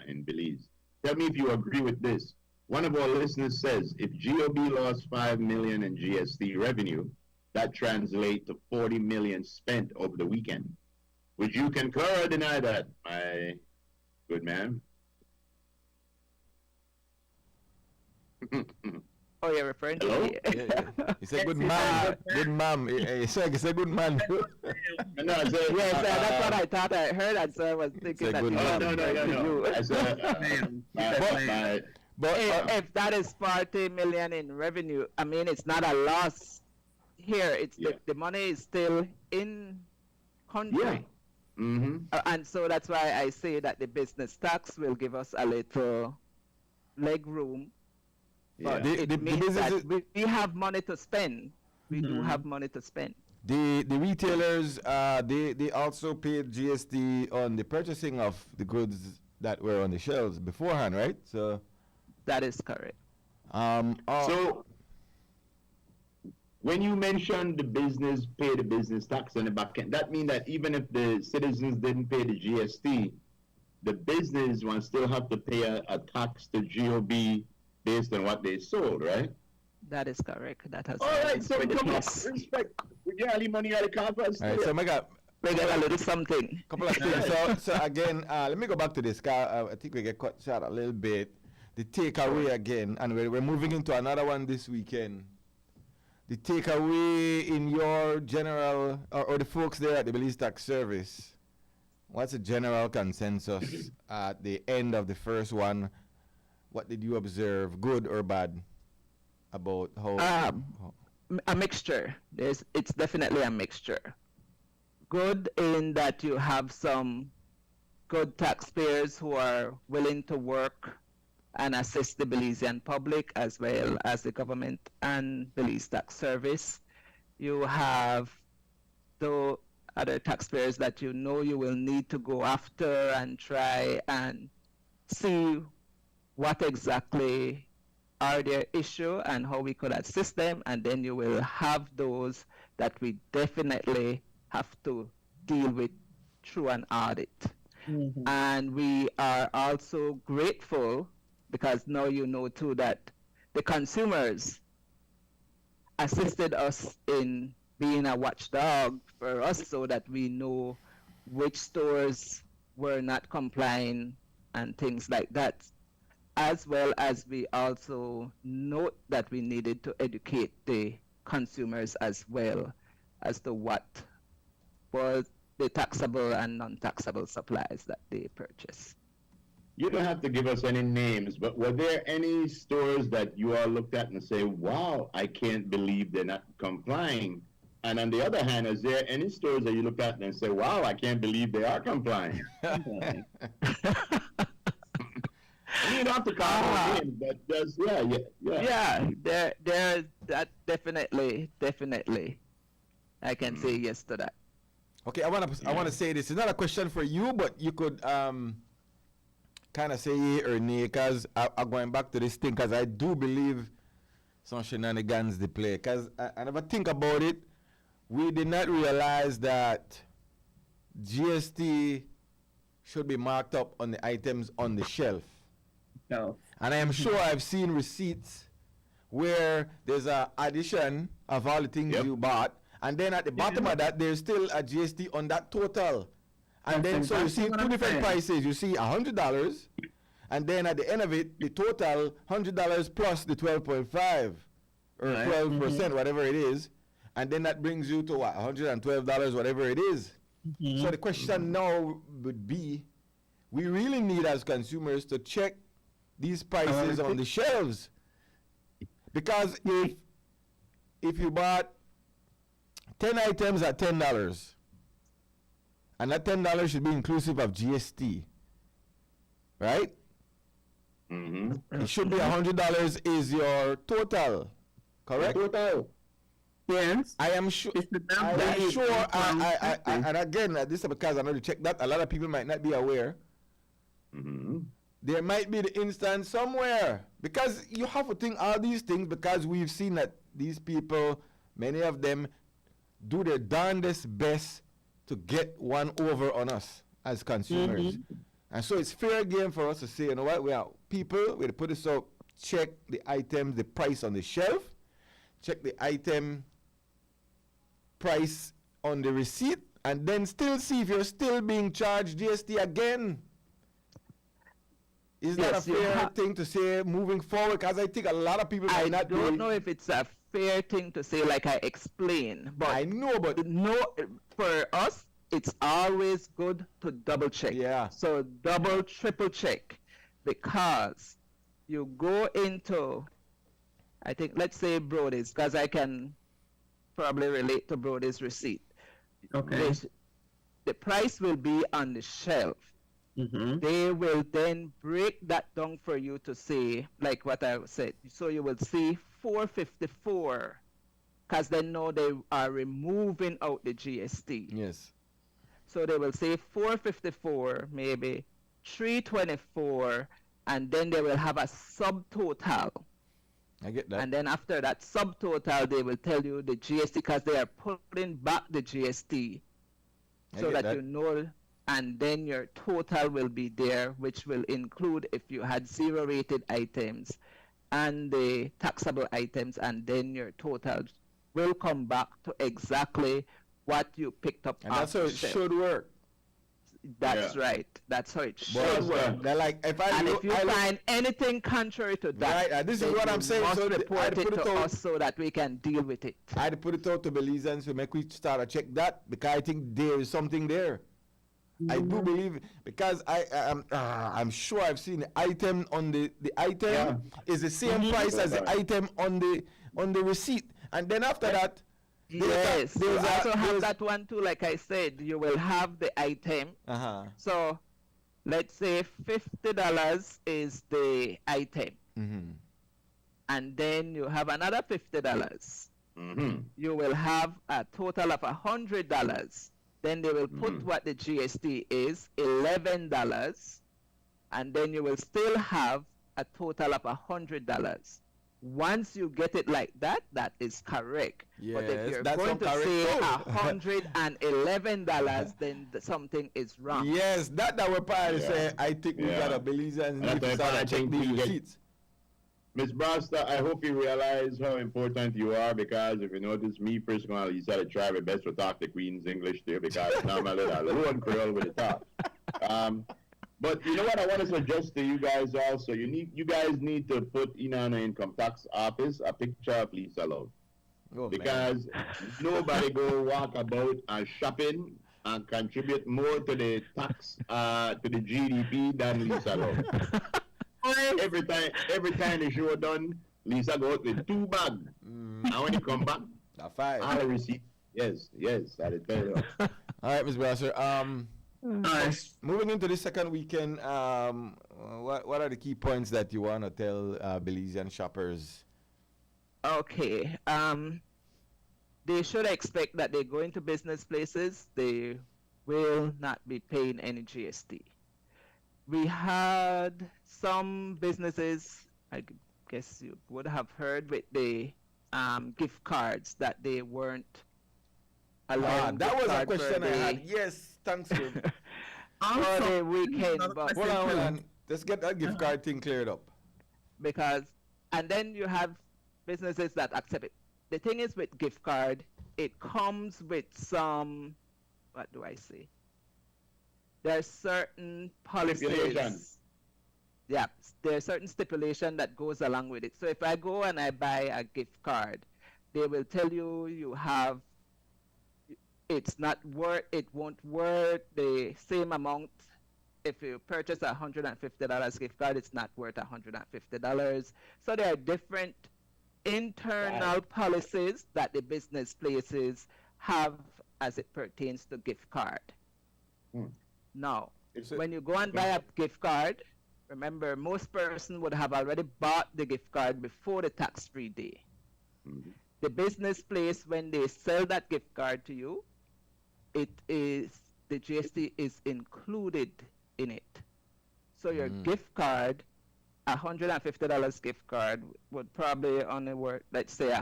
in Belize. Tell me if you agree with this. One of our listeners says, if GOB lost $5 million in GST revenue, that translates to $40 million spent over the weekend. Would you concur or deny that, my good man? Oh, you're referring to me? Yeah. He said, good man. Good man. He said, good man. No, I said, that's what I thought I heard, and so I was thinking that. No. I said, but if that is 40 million in revenue, I mean, it's not a loss here. It's the money is still in country. And so that's why I say that the business tax will give us a little leg room. But it means that we have money to spend. We do have money to spend. The retailers, they also paid GST on the purchasing of the goods that were on the shelves beforehand, right? So that is correct. So when you mentioned the business pay the business tax on the back end, that means that even if the citizens didn't pay the GST, the business will still have to pay a tax to GOB based on what they sold, right? That is correct. That has all right. So come on, respect. We get all the money out of the coffers. All right, so we got a little something. Couple of things. So again, let me go back to this car. I think we get cut short a little bit. The takeaway again, and we're moving into another one this weekend. The takeaway in your general, or the folks there at the Belize Tax Service, what's the general consensus at the end of the first one? What did you observe, good or bad, about how? A mixture. It's definitely a mixture. Good in that you have some good taxpayers who are willing to work and assist the Belizean public as well as the government and Belize Tax Service. You have the other taxpayers that you know you will need to go after and try and see what exactly are their issue and how we could assist them, and then you will have those that we definitely have to deal with through an audit. And we are also grateful because now you know too that the consumers assisted us in being a watchdog for us so that we know which stores were not complying and things like that, as well as we also note that we needed to educate the consumers as well as to what was the taxable and non-taxable supplies that they purchase. you don't have to give us any names, but were there any stores that you all looked at and say, wow, I can't believe they're not complying? And on the other hand, is there any stores that you looked at and say, wow, I can't believe they are complying? You don't have to call names, but just, Yeah, there, that definitely. I can say yes to that. Okay, I wanna say this. It's not a question for you, but you could kind of say yea or nay, because I'm going back to this thing, because I do believe some shenanigans they play. Because I never think about it. We did not realize that GST should be marked up on the items on the shelf. No. And I am sure I've seen receipts where there's a addition of all the things you bought, and then at the bottom of that, there's still a GST on that total. And then so you see two different prices. You see $100, and then at the end of it, the total $100 plus the 12.5 or 12%, whatever it is, and then that brings you to what, $112, whatever it is. So the question now would be, we really need as consumers to check these prices on the shelves, because if you bought 10 items at $10, and that $10 should be inclusive of GST, right? It should be $100 is your total, correct? Total. Yes. I am sure. And again, this is because I know to check that. A lot of people might not be aware. There might be the instance somewhere, because you have to think all these things, because we've seen that these people, many of them, do their darndest best to get one over on us as consumers. And so it's fair game for us to say, you know what, we are people, we put this up, check the items, the price on the shelf, check the item price on the receipt, and then still see if you're still being charged GST again. Is that a fair thing to say moving forward? Because I think a lot of people might not don't know if it's a fair thing to say, like I explained. But I know, but no, for us, it's always good to double check. Yeah. So double, triple check, because you go into, I think, let's say Brody's, because I can probably relate to Brody's receipt. Okay. The price will be on the shelf. They will then break that down for you to say, like what I said. So you will see $4.54, because they know they are removing out the GST. Yes. So they will say $4.54, maybe $3.24, and then they will have a subtotal. I get that. And then after that subtotal, they will tell you the GST, because they are putting back the GST, so that you know. And then your total will be there, which will include if you had zero rated items and the taxable items, and then your total will come back to exactly what you picked up. And that's how it should work. That's right. That's how it should work. They're like, if you find anything contrary to that, right, this is what I'm saying. So report it to out, us so that we can deal with it. I'd put it out to Belizeans to make we start to check that, because I think there is something there. I do believe, because I'm sure I've seen the item on the item is the same price as the item on the receipt, and then after that, yes, you also have that one too. Like I said, you will have the item. So let's say $50 is the item, and then you have another $50. You will have a total of $100. Then they will put what the GST is, $11, and then you will still have a total of $100. Once you get it like that, that is correct. Yes, but if you're going to say $111, then something is wrong. Yes, that will probably say, I think we got a Belizeans need to start check these receipts. Ms. Brasta, I hope you realize how important you are, because if you notice me, Frisco, you said I try my best to talk the Queen's English there, because normally I low and Creole with the talk. But you know what I want to suggest to you guys also? You guys need to put in an income tax office a picture of Lisa Love. Because nobody go walk about and shopping and contribute more to the tax, to the GDP than Lisa Love. every time the show done, Lisa go out with 2 bags. And when he come back, a 5. all the receipt. Yes, I tell you. All right, Ms. Brasser. Moving into the second weekend, what are the key points that you want to tell Belizean shoppers? Okay. They should expect that they go into business places, they will not be paying any GST. We had some businesses, I guess you would have heard, with the gift cards that they weren't allowed. That was a question I had. Yes, thanks you. For the weekend, but hold on. Let's get that gift card thing cleared up. Because, and then you have businesses that accept it. The thing is with gift card, it comes with some, what do I say? There's certain policies. Yeah, there's certain stipulation that goes along with it. So if I go and I buy a gift card, they will tell you have, it's not worth, it won't worth the same amount. If you purchase a $150 gift card, it's not worth $150. So there are different internal policies that the business places have as it pertains to gift card. Now, when you go and buy a gift card, remember, most person would have already bought the gift card before the tax-free day. The business place, when they sell that gift card to you, it is, the GST is included in it. So your gift card, $150 gift card would probably only worth, let's say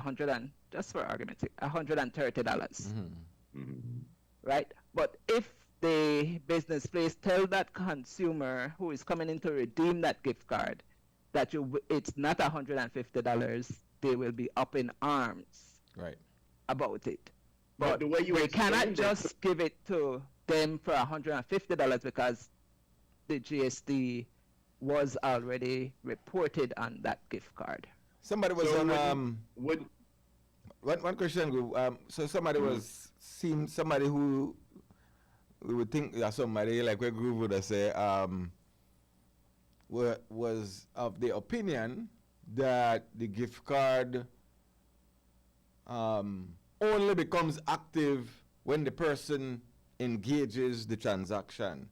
just for argument's sake, $130. Right? But if the business place tell that consumer who is coming in to redeem that gift card that it's not $150, they will be up in arms about it. But the way you they cannot just give it to them for $150 because the GST was already reported on that gift card. Somebody was one question. So somebody was seeing somebody who we would think that somebody like where Groove would say was of the opinion that the gift card only becomes active when the person engages the transaction,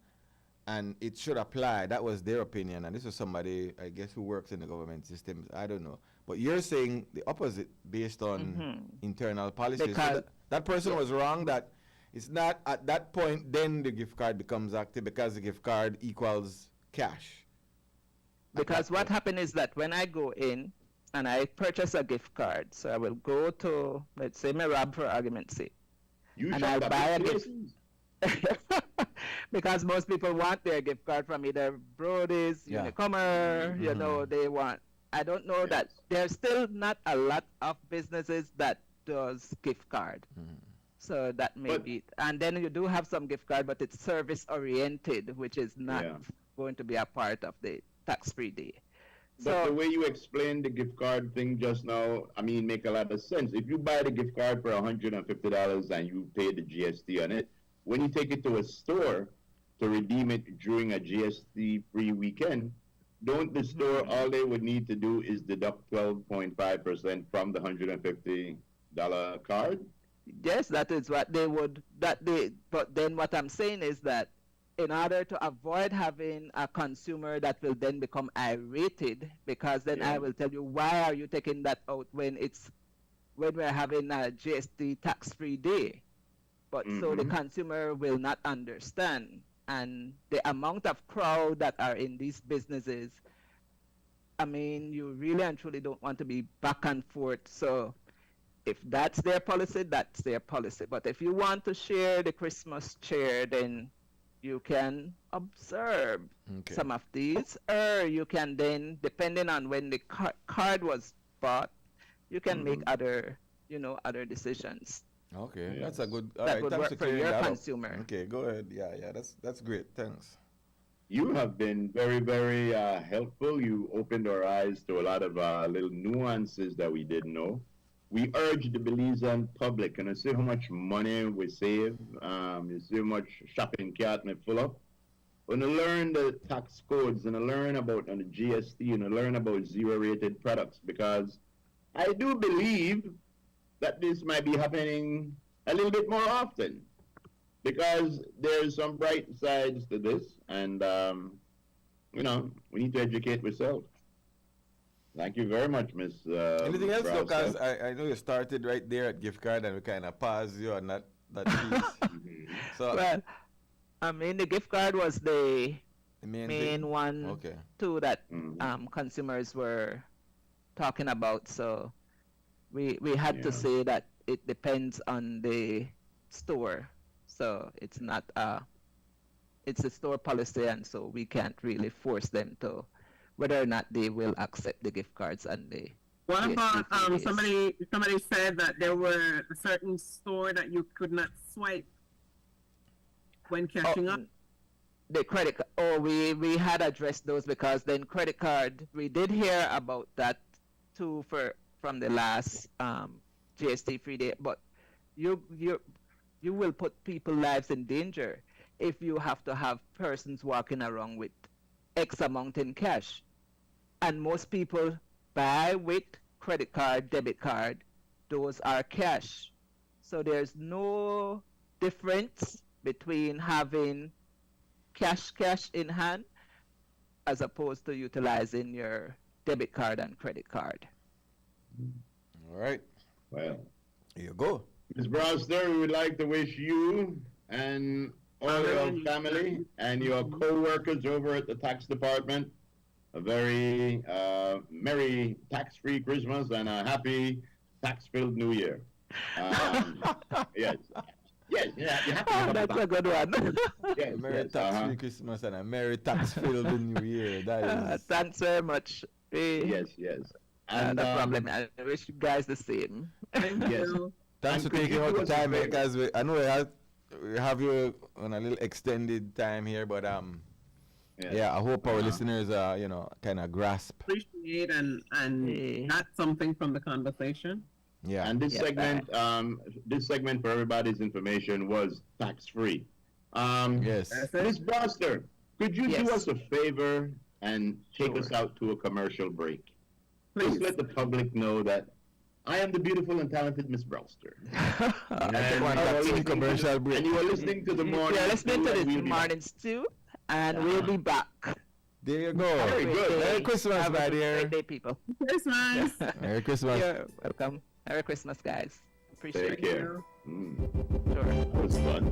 and it should apply. That was their opinion, and this is somebody, I guess, who works in the government system. I don't know, but you're saying the opposite based on internal policies. So that person was wrong. That it's not at that point then the gift card becomes active because the gift card equals cash. Because what happened is that when I go in and I purchase a gift card, so I will go to, let's say, Merab for argument's sake, and I'll buy a gift. Because most people want their gift card from either Brody's, Unicomer, you know, they want. I don't know that there's still not a lot of businesses that does gift card. So that may be, and then you do have some gift card, but it's service oriented, which is not going to be a part of the tax-free day. But the way you explained the gift card thing just now, I mean, make a lot of sense. If you buy the gift card for $150 and you pay the GST on it, when you take it to a store to redeem it during a GST-free weekend, don't the store, all they would need to do is deduct 12.5% from the $150 card? Yes, that is what they would, but then what I'm saying is that in order to avoid having a consumer that will then become irritated, because then I will tell you, why are you taking that out when we're having a GST tax-free day? But so the consumer will not understand. And the amount of crowd that are in these businesses, I mean, you really and truly don't want to be back and forth. So if that's their policy, that's their policy. But if you want to share the Christmas cheer, then you can observe some of these, or you can then, depending on when the card was bought, you can make other decisions. Okay, that's a good. That would work for your consumer. Okay, go ahead. Yeah, that's great. Thanks. You have been very, very helpful. You opened our eyes to a lot of little nuances that we didn't know. we urge the Belizean public, and you see how much money we save, you see how much shopping cart we full up. When you learn the tax codes and you learn about and the GST and you learn about zero-rated products, because I do believe that this might be happening a little bit more often, because there's some bright sides to this, and we need to educate ourselves. Thank you very much, Miss. Anything else? Browser. Because I know you started right there at gift card and we kind of paused you on that piece. So, Well, I mean, the gift card was the main main one, Okay. too, that consumers were talking about. So we had to say that it depends on the store. So it's not it's a store policy, and so we can't really force them to whether or not they will accept the gift cards and the. What GST about fees. somebody said that there were a certain store that you could not swipe when cashing up? The credit we had addressed those, because then credit card, we did hear about that too from the last GST free day, but you will put people's lives in danger if you have to have persons walking around with X amount in cash, and most people buy with credit card, debit card. Those are cash, so there's no difference between having cash in hand as opposed to utilizing your debit card and credit card. All right. Well, Here you go. Ms. Browster, we would like to wish you and all your family and your co-workers over at the tax department a very merry tax-free Christmas and a happy tax-filled New Year. Yes. Yes, yeah, you have to have That's a good one. Yes, Merry yes, tax-free Christmas and a merry tax-filled New Year. That is. Thanks very much. Yes, yes. And no problem. I wish you guys the same. Thank Yes. you. Thanks And for could taking you out do the us a time, favor? because I know we have you on a little extended time here, but yeah, I hope our listeners kind of grasp. Appreciate and Yeah. got something from the conversation. Yeah. And this Yeah, segment for everybody's information was tax-free. Yes. Ms. Broster, could you do Yes. us a favor and take Sure. us out to a commercial break? Please. Just let the public know that I am the beautiful and talented Miss Browster. I want that listening commercial break. And you are listening to the morning. You're listening to Stew, and this we'll be morning stew, and we'll be back. There you go. Very good. Merry Christmas, Have a my good dear. day, people. Christmas. Merry Christmas. You're welcome. Merry Christmas, guys. Appreciate Take it. care. Sure. That was fun.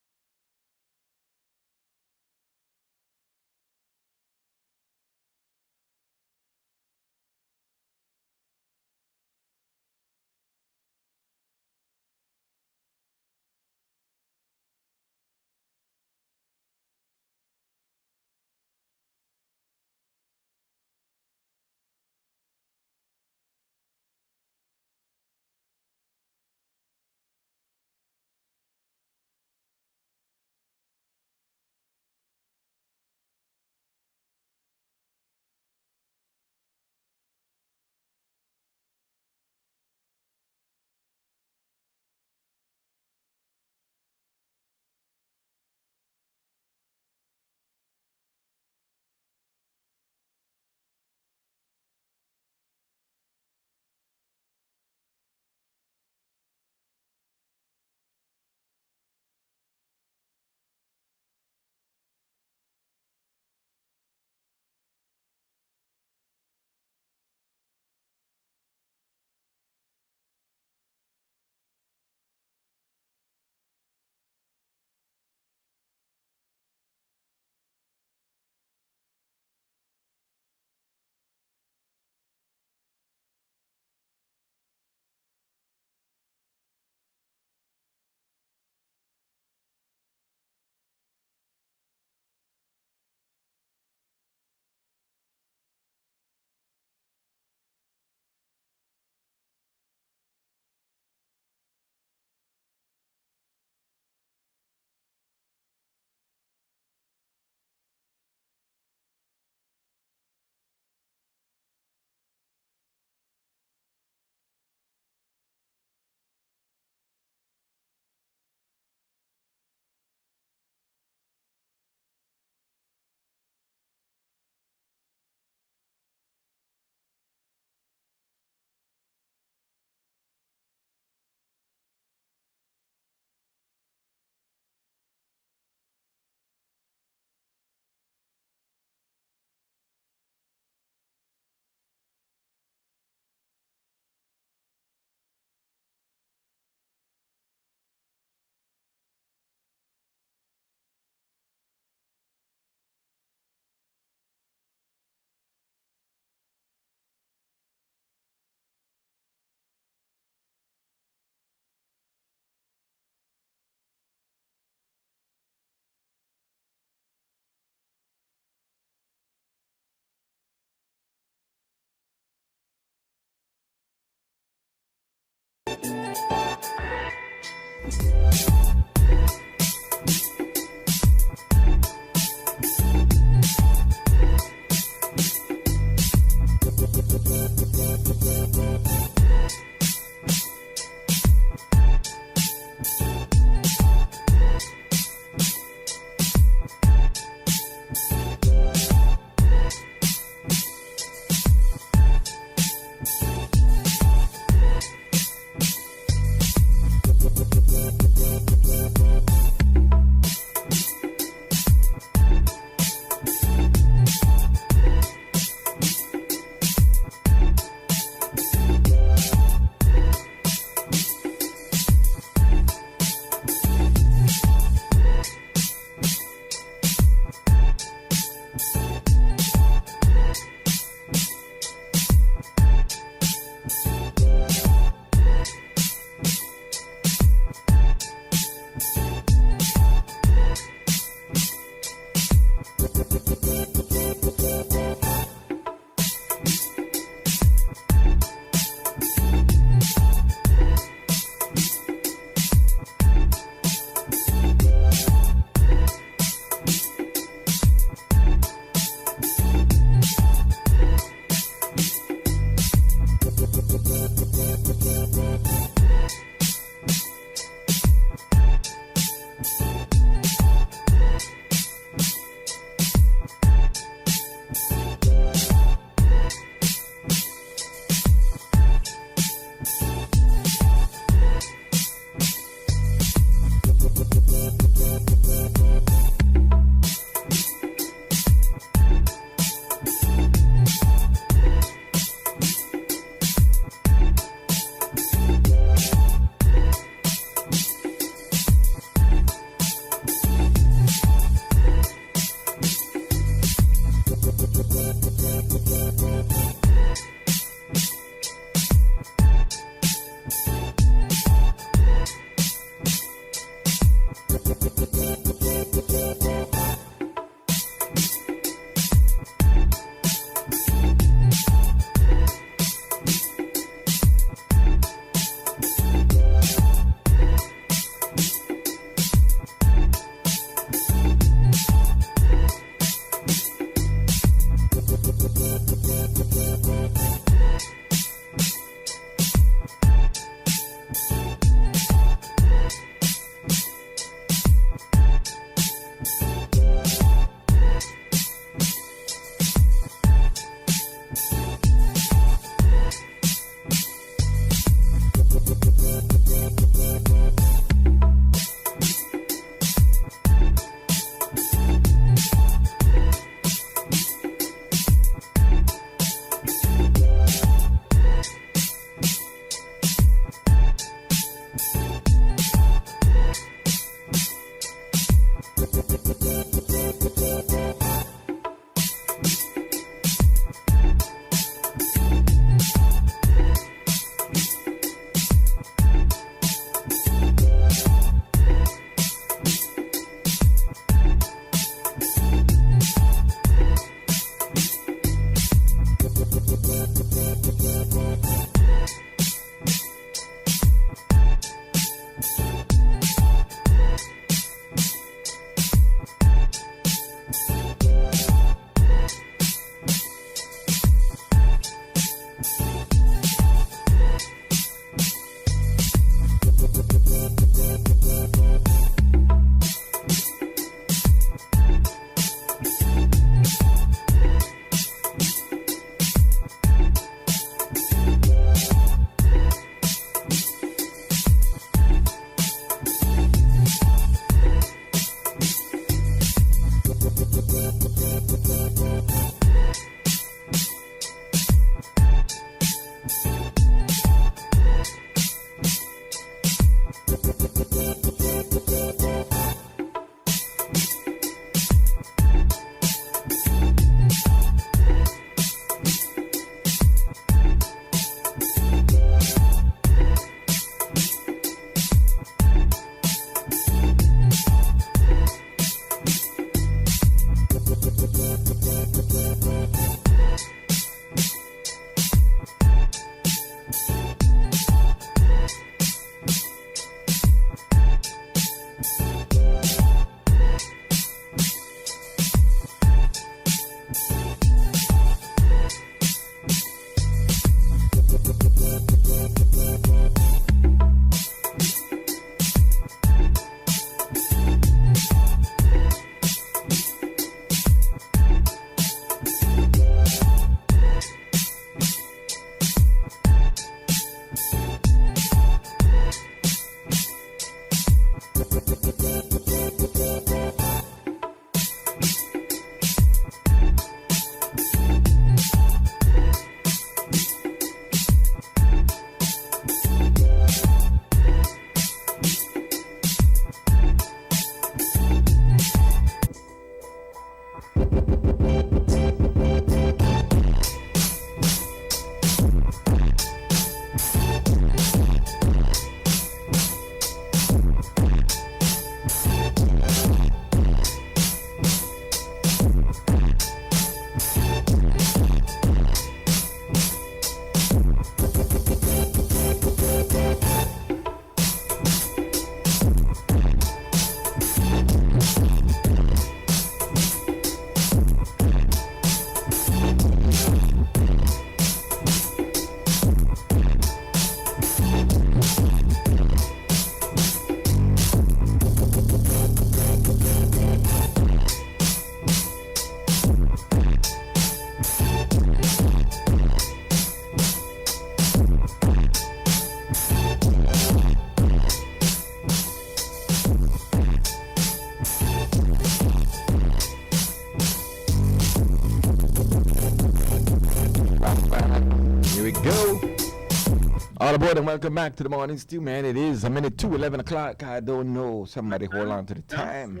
All aboard and welcome back to the morning stew, man. It is a minute to 11 o'clock. I don't know. Somebody hold on to the time.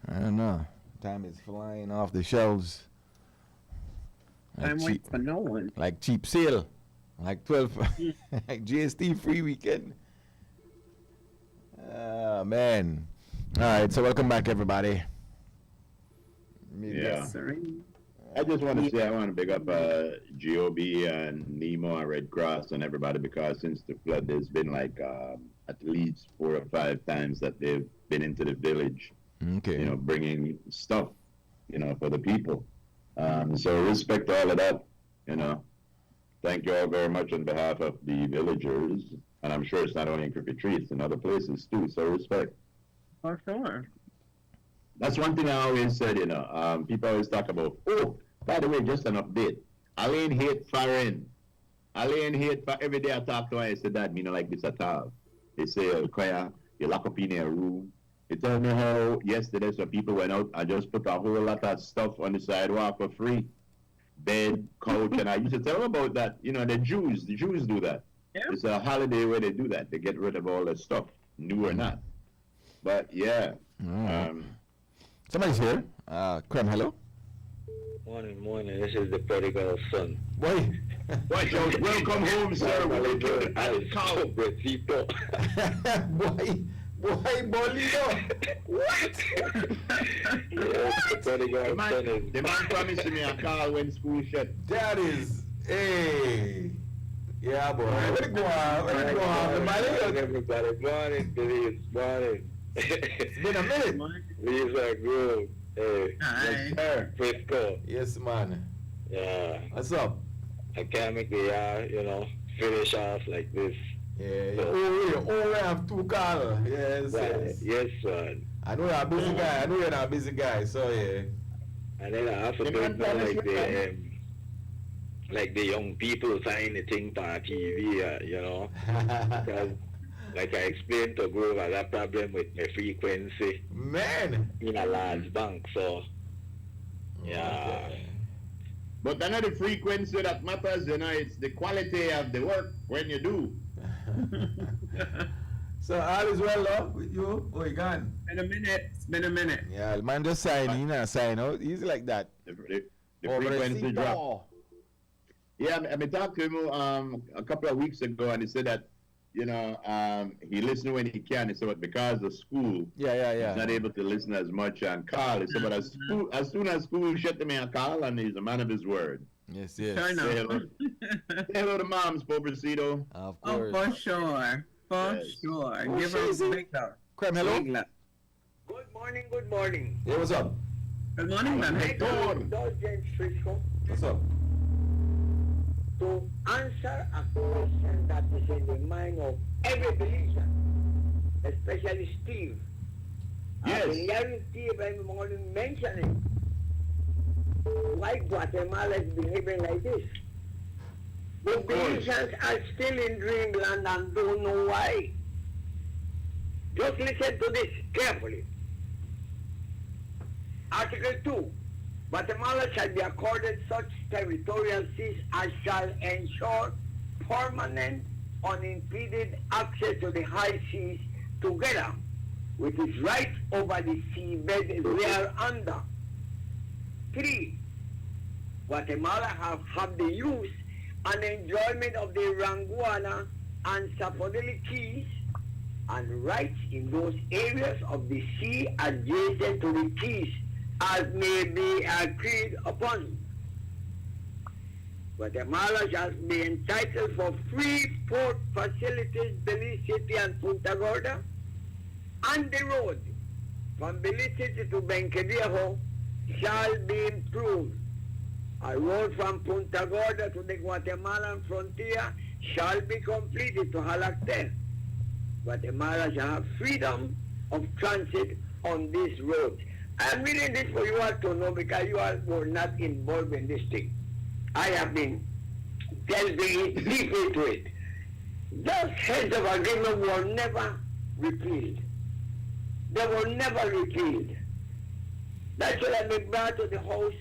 I don't know. Time is flying off the shelves. I'm waiting for no one. Like cheap sale. Like 12. Like GST free weekend. Oh, man. All right. So welcome back, everybody. Yeah. Sorry. I just want to say I want to big up GOB and Nemo and Red Cross and everybody, because since the flood, there's been like at least 4 or 5 times that they've been into the village, Okay. Bringing stuff, for the people. So respect all of that, Thank you all very much on behalf of the villagers. And I'm sure it's not only in Cricket Tree, it's in other places too. So respect. For sure. That's one thing I always said, people always talk about, oh, by the way, just an update. Alain hate foreign. Alain hate for every day I talk to her, I say, Dad, me not like this at all. They say, Kaya, you lock up in a room. They tell me how yesterday some people went out and just put a whole lot of stuff on the sidewalk for free. Bed, couch, and I used to tell them about that. The Jews do that. Yeah. It's a holiday where they do that. They get rid of all that stuff, new or not. But yeah. Somebody's here. Creme, hello. Morning. This is the prodigal son. Boy. Watch out. Welcome home, sir. We'll do the added cow. Boy, Bolino. What? Yes, the prodigal son is... The man promised me a call when school shut. That is, hey. Yeah, boy. Where it go on? Everybody, morning, Billy. Morning. It's been a minute. These are good. Hey, Hi. Sir. Frisco. Yes, man. Yeah. What's up? I can't make the finish off like this. Yeah. We have 2 calls. Yes, Right. Yes, son. I know you're a busy guy. I know you're not a busy guy, so yeah. And then I also don't know like the young people sign the thing on TV, Because, like I explained to Grove, I got problem with my frequency Man. in a large bank, so yeah. Okay. But none of the frequency that matters, it's the quality of the work when you do. So all is well, love, with you? Oh, you gone? It's been a minute. Yeah, the man just sign in and sign out. Easy like that. The frequency drop. Yeah, I talked to him a couple of weeks ago, and he said that, he listens when he can. He said, but because of school, Yeah. he's not able to listen as much and call. He said, but as soon as school shut him a call, and he's a man of his word. Yes. Sure Say enough. hello to Moms, Pobrecito. Of Oh, course. for sure. For Yes. sure. Oh, Give her Shazzy. a big love. Creme, hello? Big love. Good morning. Yeah, what's up? Good morning, man. Hey, Dawn. Indulgence, Frisco, What's up? to answer a question that is in the mind of every believer, especially Steve. Yes. I've been hearing Steve every morning mentioning why Guatemala is behaving like this. The Belizeans are still in dreamland and don't know why. Just listen to this carefully. Article 2. Guatemala shall be accorded such territorial seas as shall ensure permanent, unimpeded access to the high seas together with its right over the seabed thereunder. 3. Guatemala have the use and enjoyment of the Ranguana and Zapodeli Keys and rights in those areas of the sea adjacent to the Keys as may be agreed upon. Guatemala shall be entitled for free port facilities, Belize City and Punta Gorda, and the road from Belize City to Benqueviejo shall be improved. A road from Punta Gorda to the Guatemalan frontier shall be completed to Jalacte. Guatemala shall have freedom of transit on this road. I'm reading this for you all to know because you all were not involved in this thing. I have been delving deep into it. Those heads of agreement were never repealed. They were never repealed. That should have been brought to the House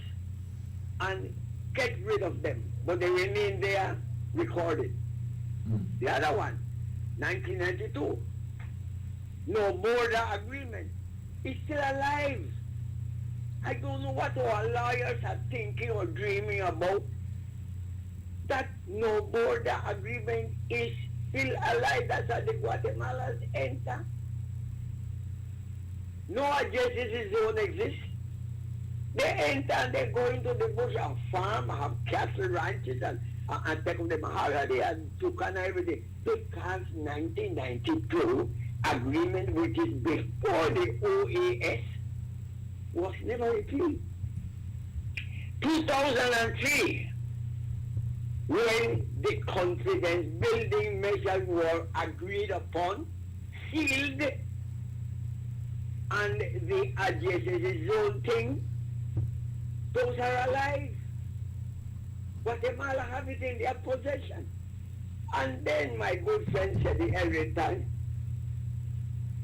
and get rid of them. But they remain there recorded. The other one, 1992, no border agreement. It's still alive. I don't know what our lawyers are thinking or dreaming about. That no border agreement is still alive. That's how the Guatemalans enter. No adjacency zone exists. They enter and they go into the bush and farm, have cattle ranches and take up the mahogany and tucan and everything. Because 1992 agreement, which is before the OAS, was never repealed. 2003, when the confidence building measures were agreed upon, sealed, and the adjacency zone thing, those are alive. Guatemala have it in their possession. And then my good friend said every time,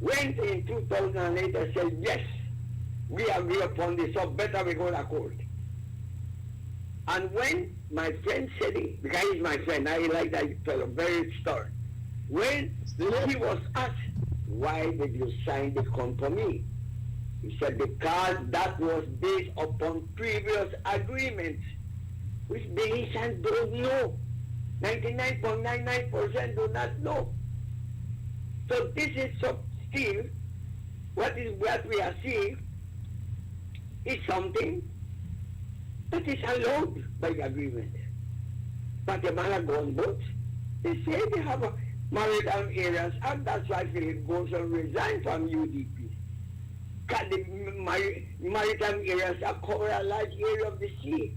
went in 2008 and said, yes, we agree upon this, so better we go to court. And when my friend said it, because he's my friend, I like that fellow, very stern. When he was asked, why did you sign the compromise? He said, because that was based upon previous agreements, which Belizeans don't know. 99.99% do not know. So this is still, what we are seeing is something that is allowed by the agreement. Guatemala gone both. They say they have a maritime areas, and that's why Philip Golson resigned from UDP. Because the maritime areas are cover a large area of the sea.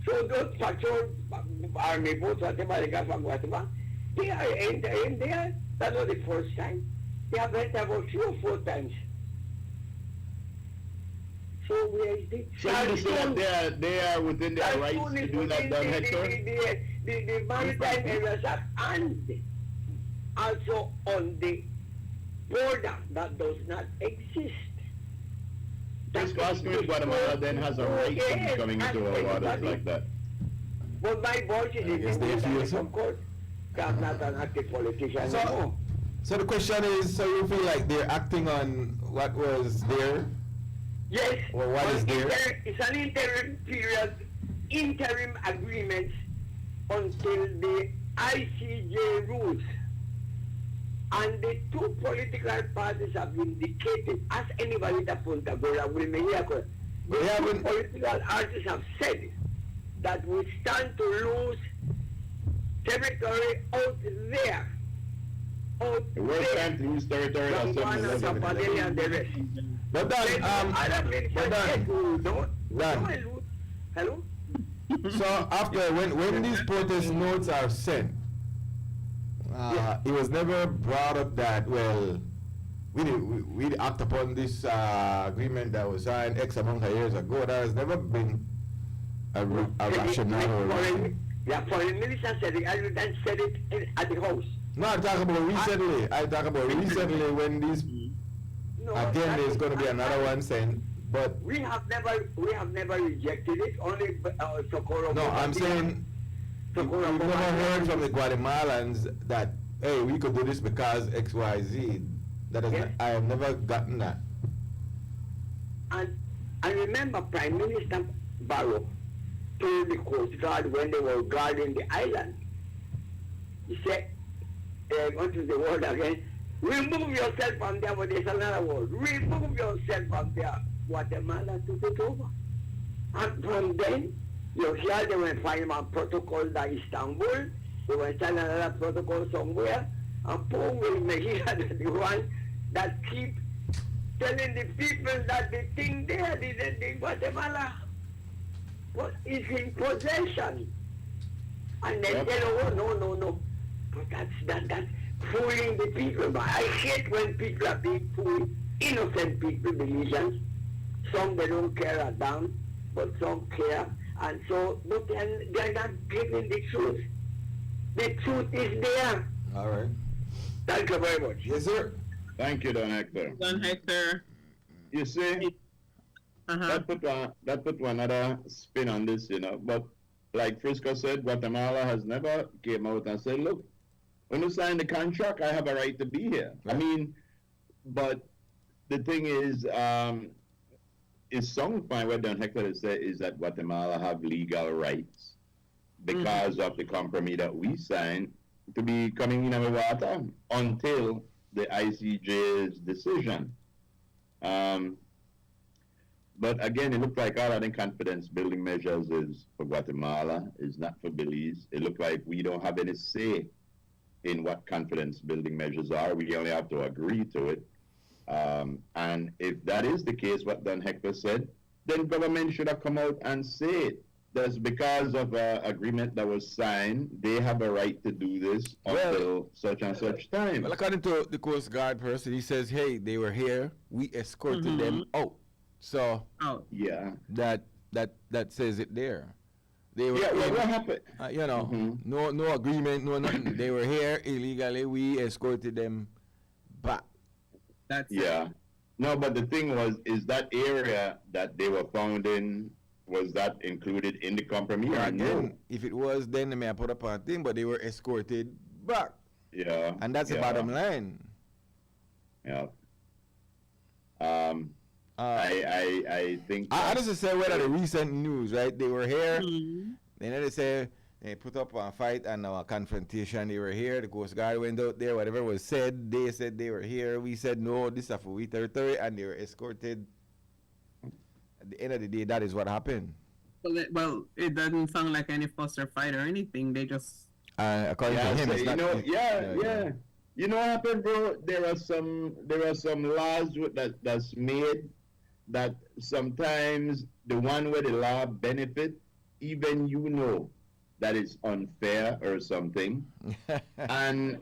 So those patrol army boats, Guatemala from Guatemala, they are entering there. That's not the first time. They have entered about 3 or 4 times. So where is the... So you say that they are within their rights to do that, then, Hector? The maritime areas are, and also on the border that does not exist. Just ask me if Guatemala then has a right to be coming into our waters like that. But my boss is in the of course. I'm not an active politician anymore. So the question is, so you feel like they're acting on what was there? Yes. Or what is there? It's an interim period, interim agreement until the ICJ rules. And the two political parties have indicated, as anybody that Punta Gorda will make here, the two political artists have said that we stand to lose territory out there. The worst time to lose territory is and the rest. But Hello? So after, when these protest notes are sent, it was never brought up that, well, we act upon this agreement that was signed X amount of years ago. That has never been a rationale. The foreign minister said it, and then said it at the house. No, I'm talking about recently. When these, again, there's going to be another one sent. But we have never rejected it. Only Socorro. No, I'm saying we've never heard from the Guatemalans that, hey, we could do this because X, Y, Z. That is, I have never gotten that. And I remember Prime Minister Barrow told the Coast Guard when they were guarding the island. He said, onto the word again, remove yourself from there, but there's another word. Remove yourself from there. Guatemala took it over. And from then, you hear they were finding a protocol that Istanbul, they were signing another protocol somewhere, and Paul will make it the one that keep telling the people that the thing there, the Guatemala, is in possession. And then tell, oh, no. But that's fooling the people. But I hate when people are being fooled. Innocent people, Belizeans. Some they don't care a damn, but some care. And so, but they're not giving the truth. The truth is there. All right. Thank you very much. Yes, sir. Thank you, Don Hector. Don Hector. You see, that put one other spin on this, But like Frisco said, Guatemala has never came out and said, look, When you sign the contract, I have a right to be here. Right. I mean, but the thing is some point what Don Hector has said is that Guatemala have legal rights because of the compromise that we signed to be coming in our water until the ICJ's decision. But again, it looked like all of the confidence building measures is for Guatemala, is not for Belize. It looked like we don't have any say in what confidence building measures are. We only have to agree to it. And if that is the case, what Don Hector said, then government should have come out and say it. That's because of an agreement that was signed. They have a right to do this until such and such time. Well, according to the Coast Guard person, he says, hey, they were here. We escorted them out. So Yeah. that says it there. They were Yeah, well, what happened? you know, no agreement, no nothing. They were here illegally. We escorted them back. That's Yeah. No, but the thing was, is that area that they were found in, was that included in the compromise? Yeah, Or again, no? if it was, then they may have put up a thing, but they were escorted back. Yeah. And that's the bottom line. Yeah. I think. I just say whether the recent news, right? They were here. Then they say they put up a fight and a confrontation. They were here. The Coast Guard went out there. Whatever was said, they said they were here. We said no, this is for we territory, and they were escorted. At the end of the day, that is what happened. Well, it doesn't sound like any fuss or fight or anything. They just According to him, so, it's you not. know, yeah. You know what happened, bro? There are some laws that's made that sometimes the one where the law benefit, even you know that it's unfair or something. and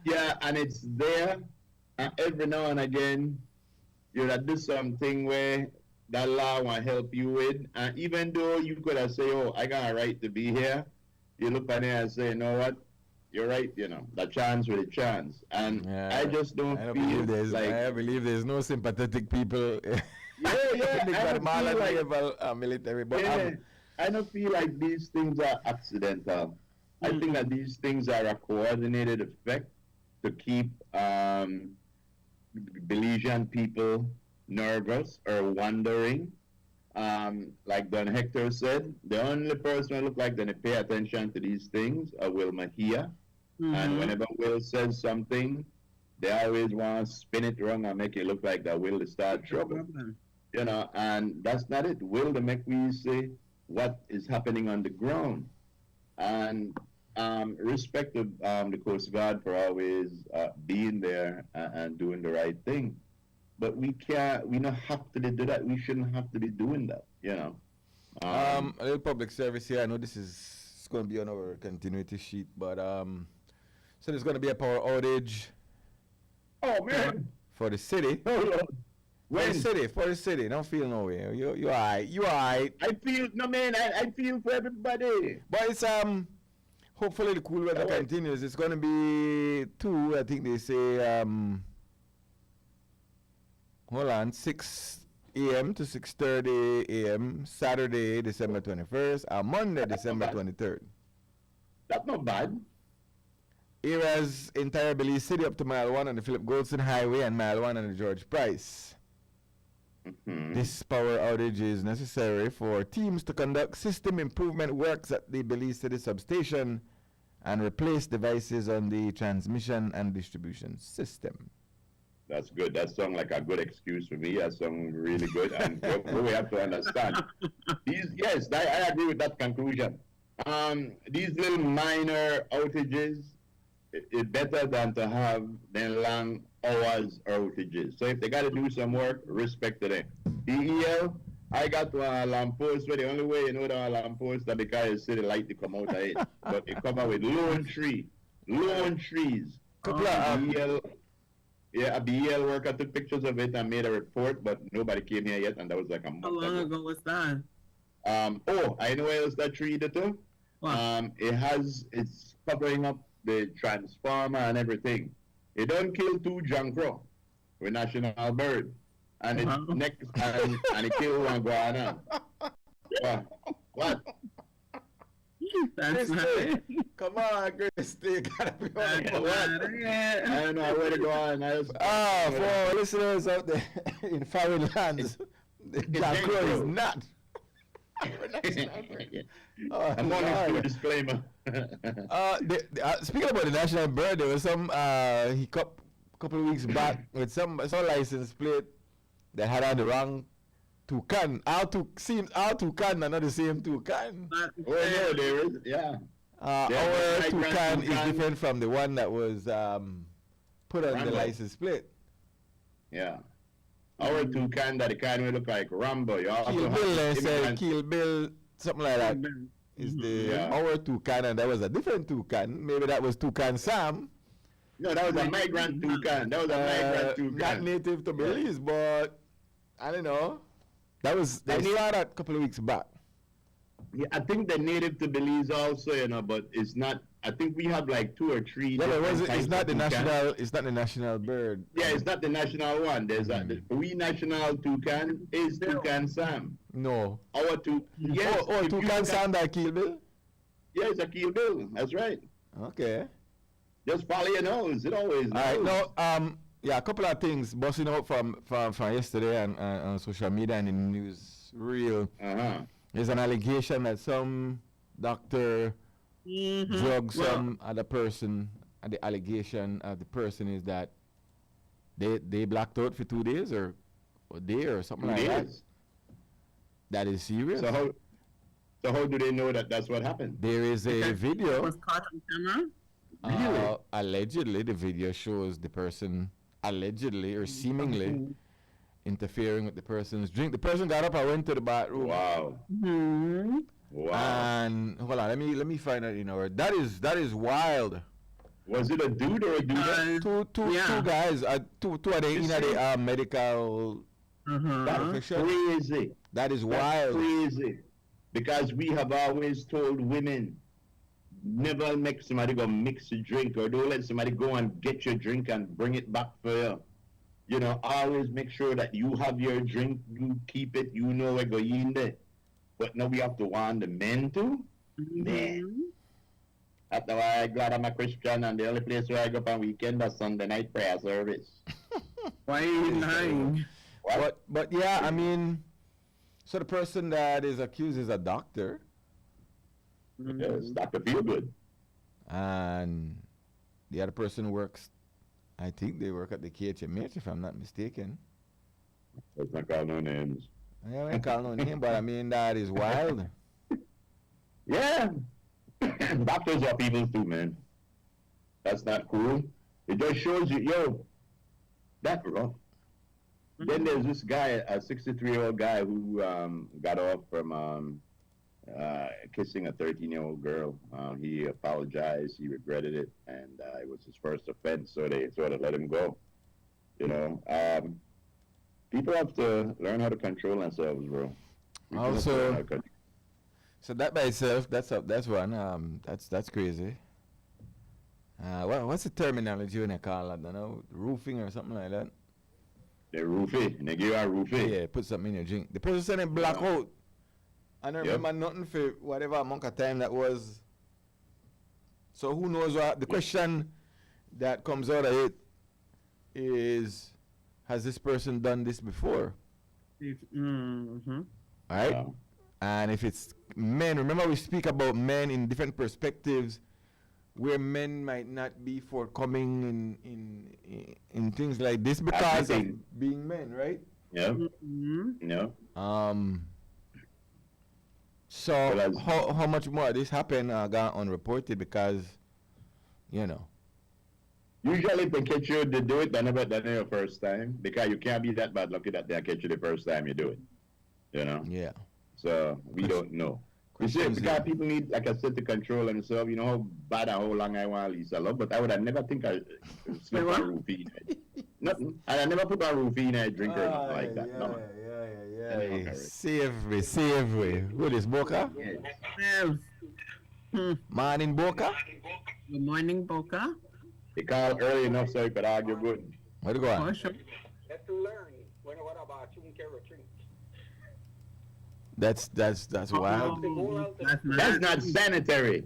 it's there, and every now and again you that do something where that law want to help you with, and even though you could have say, oh, I got a right to be here, you look at it and say, you know what, you're right, you know, the chance with a chance. And I just don't feel like... I believe there's no sympathetic people in the Guatemala level military. But I don't feel like these things are accidental. I think that these things are a coordinated effect to keep Belizean people nervous or wondering. Like Don Hector said, the only person who look like they pay attention to these things are Will Mejia. And whenever Will says something, they always want to spin it wrong and make it look like that Will is start trouble. You know, and that's not it. Will to make we say what is happening on the ground. And respect to the Coast Guard for always being there and doing the right thing. But we don't have to do that. We shouldn't have to be doing that, you know. A little public service here. I know this is going to be on our continuity sheet, but so there's going to be a power outage. Oh man! For the city. Oh Lord! For the city. Don't feel no way. You alright. I feel I feel for everybody. But it's hopefully the cool weather continues. It's going to be 2. I think they say 6 a.m. to 6:30 a.m. Saturday, December 21st, and Monday, December 23rd. That's not bad. Areas entire Belize City up to mile 1 on the Philip Goldson Highway and mile 1 on the George Price. This power outage is necessary for teams to conduct system improvement works at the Belize City substation and replace devices on the transmission and distribution system. That's good. That sounds like a good excuse for me. That sounds really good. And what we have to understand, I agree with that conclusion. These little minor outages is better than to have then long hours outages. So if they got to do some work, respect to them. DEL, I got to an alarm post where the only way you know the alarm post is because you see the light to come out of it. But it come out with lone trees. A BEL worker took pictures of it and made a report, but nobody came here yet, and that was like a month How long ago was that? I know where else that tree did too. It's covering up the transformer and everything. It don't kill 2 jankro, with national bird, and it next and it kill one guana. What? That's Christy, right. come on, Christy. You gotta be on the one. I don't know where to go on. For our listeners out there in foreign lands, Jack Crow is not. I'm only a disclaimer. Speaking about the national bird, there was some couple of weeks back with some license plate that had on the wrong toucan. Our toucan are not the same toucan. Oh no, there is, yeah. Our toucan is different from the one that was put on the Rambo. license plate. Yeah. Our toucan that kind of look like Rambo. You also Kill have Bill, they say immigrant- Kill Bill, something like that. Is the our toucan, and that was a different toucan. Maybe that was Toucan Sam. No, that was a migrant toucan. That was a migrant toucan. Not native to Belize, but I don't know. They saw that a couple of weeks back. Yeah, I think they're native to Belize also, but it's not. I think we have like 2 or 3. Yeah, but different it's types not of the toucan. national. It's not the national bird. Yeah, it's not the national one. There's the we national toucan is Toucan Sam. No. Our yes. Oh, if you Toucan look at- Sam that Kill Bill. Yeah, it's a Kill Bill. That's right. Okay. Just follow your nose. It always knows. All right. Now, yeah, a couple of things busting out from yesterday and on social media and in the news reel. There's an allegation that some doctor drugged some other person, and the allegation of the person is that they blacked out for 2 days or a day or something 2 like that. days. That is serious. So how do they know that that's what happened? There is a video. Was caught on camera. Really? Allegedly, the video shows the person allegedly or seemingly interfering with the person's drink. The person got up and went to the bathroom. Wow. Mm-hmm. Wow. And hold on, let me find out. That is wild. Was it a dude or a dude? Two guys. Two of the in the medical That's profession. crazy. That is That's wild. crazy. Because we have always told women, never make somebody go mix a drink, or don't let somebody go and get your drink and bring it back for you. Always make sure that you have your drink, you keep it, you know where go in there. But now we have to warn the men too? Man. That's why I'm glad I'm a Christian, and the only place where I go on weekend is Sunday night prayer service. Why are you lying? But yeah, I mean, so the person that is accused is a doctor, Yes, Dr. Feelgood. and the other person works. I think they work at the KHMH, if I'm not mistaken. Let's not call no names. I don't call no name, but I mean that is wild. Yeah. Doctors are people too, man. That's not cool. It just shows you, that's rough. Then there's this guy, a 63-year-old guy who got off from kissing a 13-year-old girl. He apologized, he regretted it, and it was his first offense, so they sort of let him go. People have to learn how to control themselves, bro. People have to learn how to So that by itself, that's one. That's crazy. What's the terminology when they call it? I don't know, roofing or something like that. They roofie. They give you a roofie. Yeah, put something in your drink. The person said they black out. I don't remember nothing for whatever amount of time that was. So who knows what? The question that comes out of it is, has this person done this before? Mm-hmm. All right? Yeah. And if it's men, remember we speak about men in different perspectives, where men might not be forthcoming in things like this because of being men, right? Yeah. Mm-hmm. Yeah. So how much more this happened got unreported because, Usually if they catch you, they do it, they never done it your first time, because you can't be that bad lucky that they catch you the first time you do it. Yeah. So we don't know. You see, because people need, like I said, to control themselves. You know how bad and how long I want Lisa love, but I would have never think I slip a roofie. Nothing. I never put a roofie in a drink or nothing like that. Yeah. Save me. Who is Boca? Morning, Boca? Good morning, Boca. They call early enough so you could argue good. Where you going? Oh, sure. Let's learn. What about you carry drink? That's wild. That's not sanitary.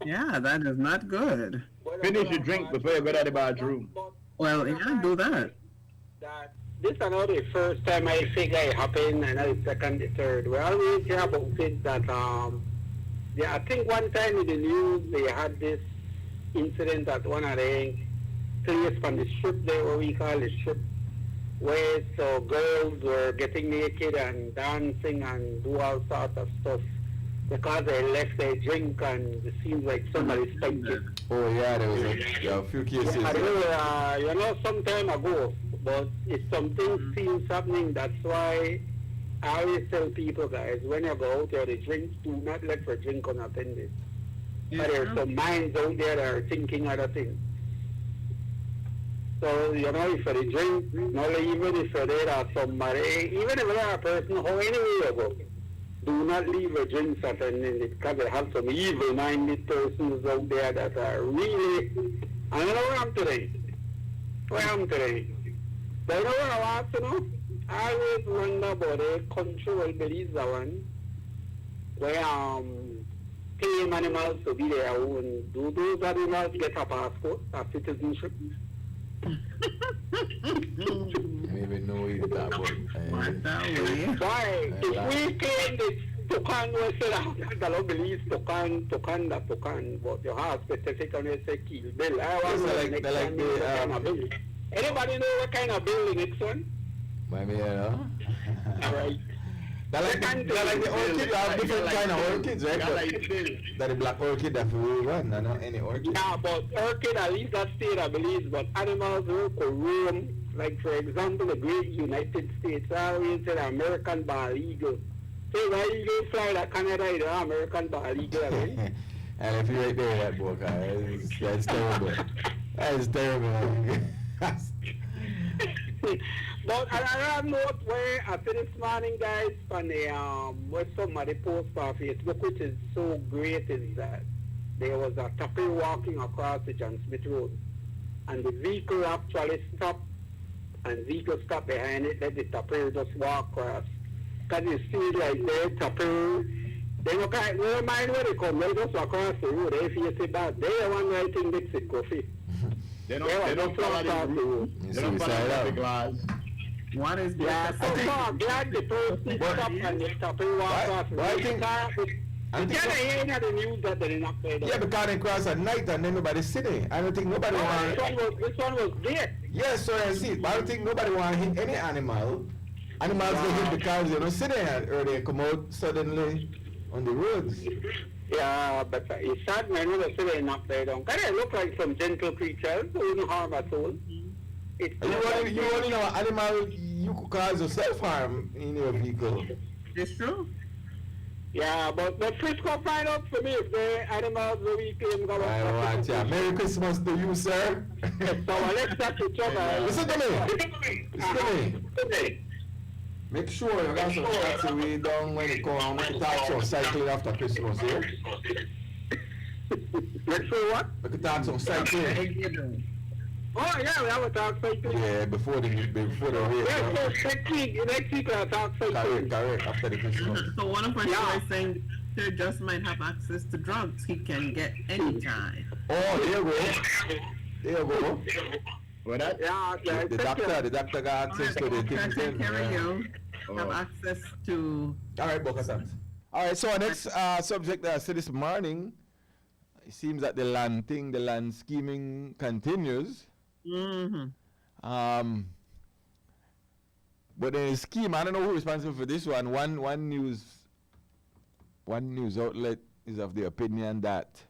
Yeah, that is not good. Finish your drink before you go to the bathroom. Well, yeah, do that. This is not the first time I think it happened, and the second, the third. We always hear about it that, yeah, I think one time in the news they had this incident at one of the place from the strip there, what we call the strip, where so girls were getting naked and dancing and do all sorts of stuff because they left their drink and it seems like somebody spiked it. Oh yeah, there was a few cases. I remember, some time ago, but if something seems happening, that's why I always tell people, guys, when you go out there, the drinks, do not let your drink unattended. But there's some minds out there that are thinking other things. So, if you drink, not even if you're there or somebody, even if you're a person, how anywhere you go, do not leave your drinks unattended because they have some evil-minded persons out there that are really, I don't know where I'm today. But you know what I want to know? I always wonder about a country where Belize one, where tame animals to be their own. Do those animals get a passport, a citizenship? I don't even know what that was. Why? If we claim this Tukan, we say that Belize Tukan, but you have specific and you say kill bill. I want to know what kind of bill. Anybody know what kind of building it's on? Maybe, Right. That like the orchid, you have different kind of orchids, right? That the black orchid that we run, not any orchid. Yeah, but orchid, at least that state, I believe, but animals could roam. Like, for example, the great United States, I always say the American bald eagle. So why eagle fly to Canada, you know, American bald eagle, right? And if you're right there, that book, that's terrible. That is terrible. But I note where I said this morning, guys, from the where somebody posted on Facebook, which is so great, is that there was a tapir walking across the John Smith Road, and the vehicle actually stopped, and vehicle stopped behind it, let the tapir just walk across. Because you see, like, the tapir, they don't mind where they come, they just walk across the road. They feel say bad. They are one right in Mexico. They don't follow the route. They don't follow the glass. What is that? So far, glad the person stop and the tapir walk across. I think the news that they did not pay them. Yeah, because they cross at night and then nobody sitting. I don't think nobody want. This one was dead. Yes, so I see. But I don't think nobody want to hit any animal. Animals they hit because you know sitting or they come out suddenly on the roads. Yeah, but it's sad, man, when they say they're not there. Don't. They look like some gentle creatures who wouldn't harm a soul. You only know an animal you could cause yourself harm in your vehicle. It's true. Yeah, but Frisco find out for me if the animals the weekend go I want ya. Merry Christmas to you, sir. So let's start each other. Listen to me. Listen to me. Make sure you got some taxi way down when you come and make talk some cycling after Christmas, yeah? Make sure what? We could talk some cycling. Oh yeah, we have a talk cycling. Yeah, before the race. Yeah, so next week we'll talk cycling. Correct, after the Christmas. So one of our guys saying Sir just might have access to drugs he can get anytime. Oh, there you go. What that? Yeah, The doctor got access to the things. Have access to. All right, Bokasan. All right, so our next subject that I said this morning, it seems that the land scheming continues. Mm-hmm. But the scheme, I don't know who's responsible for this one. One news outlet is of the opinion that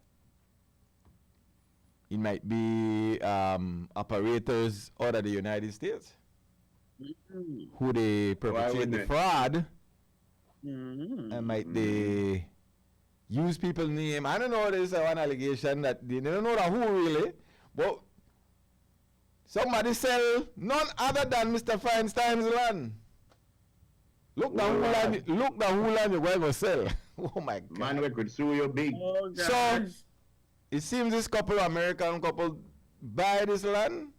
it might be operators out of the United States who they perpetrate the fraud and might they use people's name. I don't know, there's one allegation that they don't know that who really, but somebody sell none other than Mr. Feinstein's land. Look the whole land you're going to sell. Oh my God. Man, we could sue you big. Oh, so it seems this American couple buy this land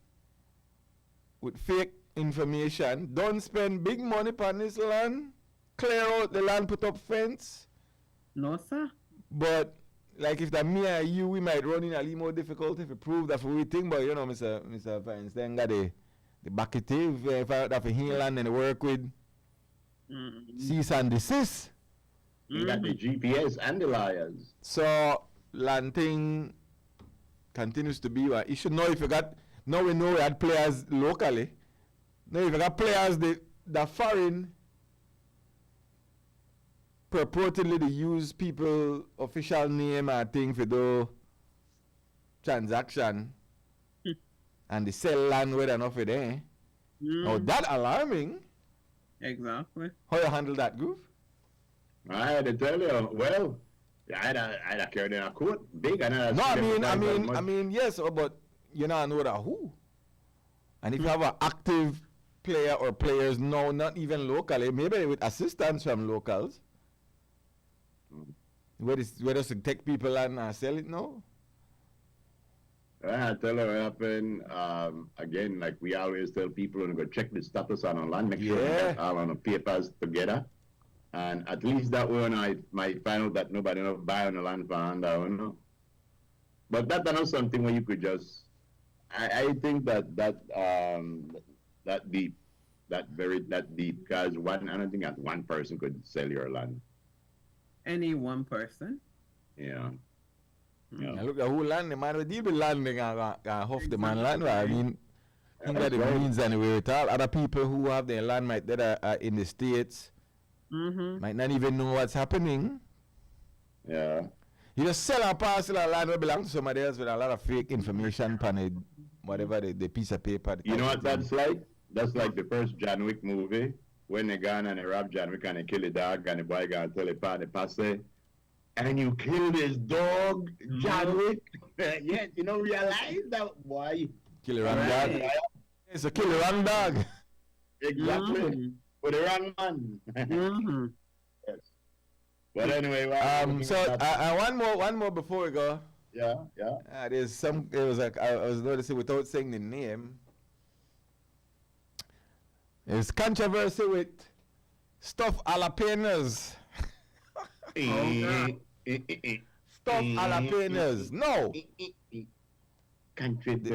with fake information, don't spend big money on this land, clear out the land, put up fence. No, sir. But like if that me and you, we might run in a little more difficult if we prove that we think. But you know, Mr. Feinstein got the bucketive if I that for him land and work with cease and desist. You got the GPS and the liars. So land thing continues to be what issue. Now if you got now we know we had players locally. Now if you got players the foreign purportedly they use people official name and thing for do transaction and they sell land with enough of there. Now that alarming. Exactly. How you handle that, Goof? I had to tell you, well, I'd have carried in a court big and No, I mean, yes, but you know that who. And if you have an active player or players, no, not even locally, maybe with assistance from locals, where does it take people and sell it now? I tell you what happened. Again, like we always tell people, to go check the status on land, make sure they get all on the papers together. And at least that way, I might find out that nobody else buy on the land for hand, I don't know. But that's not something where you could just. I think that deep, because I don't think that one person could sell your land. Any one person. Yeah. Yeah. Look at who land, the man will deal with land, and huff the man land. I mean, he got the means anyway with all other people who have their land might that are in the States. Might not even know what's happening. Yeah. You just sell a parcel of land that belongs to somebody else with a lot of fake information on it, whatever the piece of paper. You know what that's like? That's like the first John Wick movie when they gone and they rob John Wick and they kill the dog and the boy gonna tell the passe, and you killed his dog, John Wick. Yeah, you don't realize that boy. Kill the wrong dog. It's a kill the wrong dog. Exactly. For the wrong man. Yes. But anyway, so one more before we go. Yeah. I was noticing without saying the name. There's controversy with stuffed jalapenos. Stuffed jalapenos. No.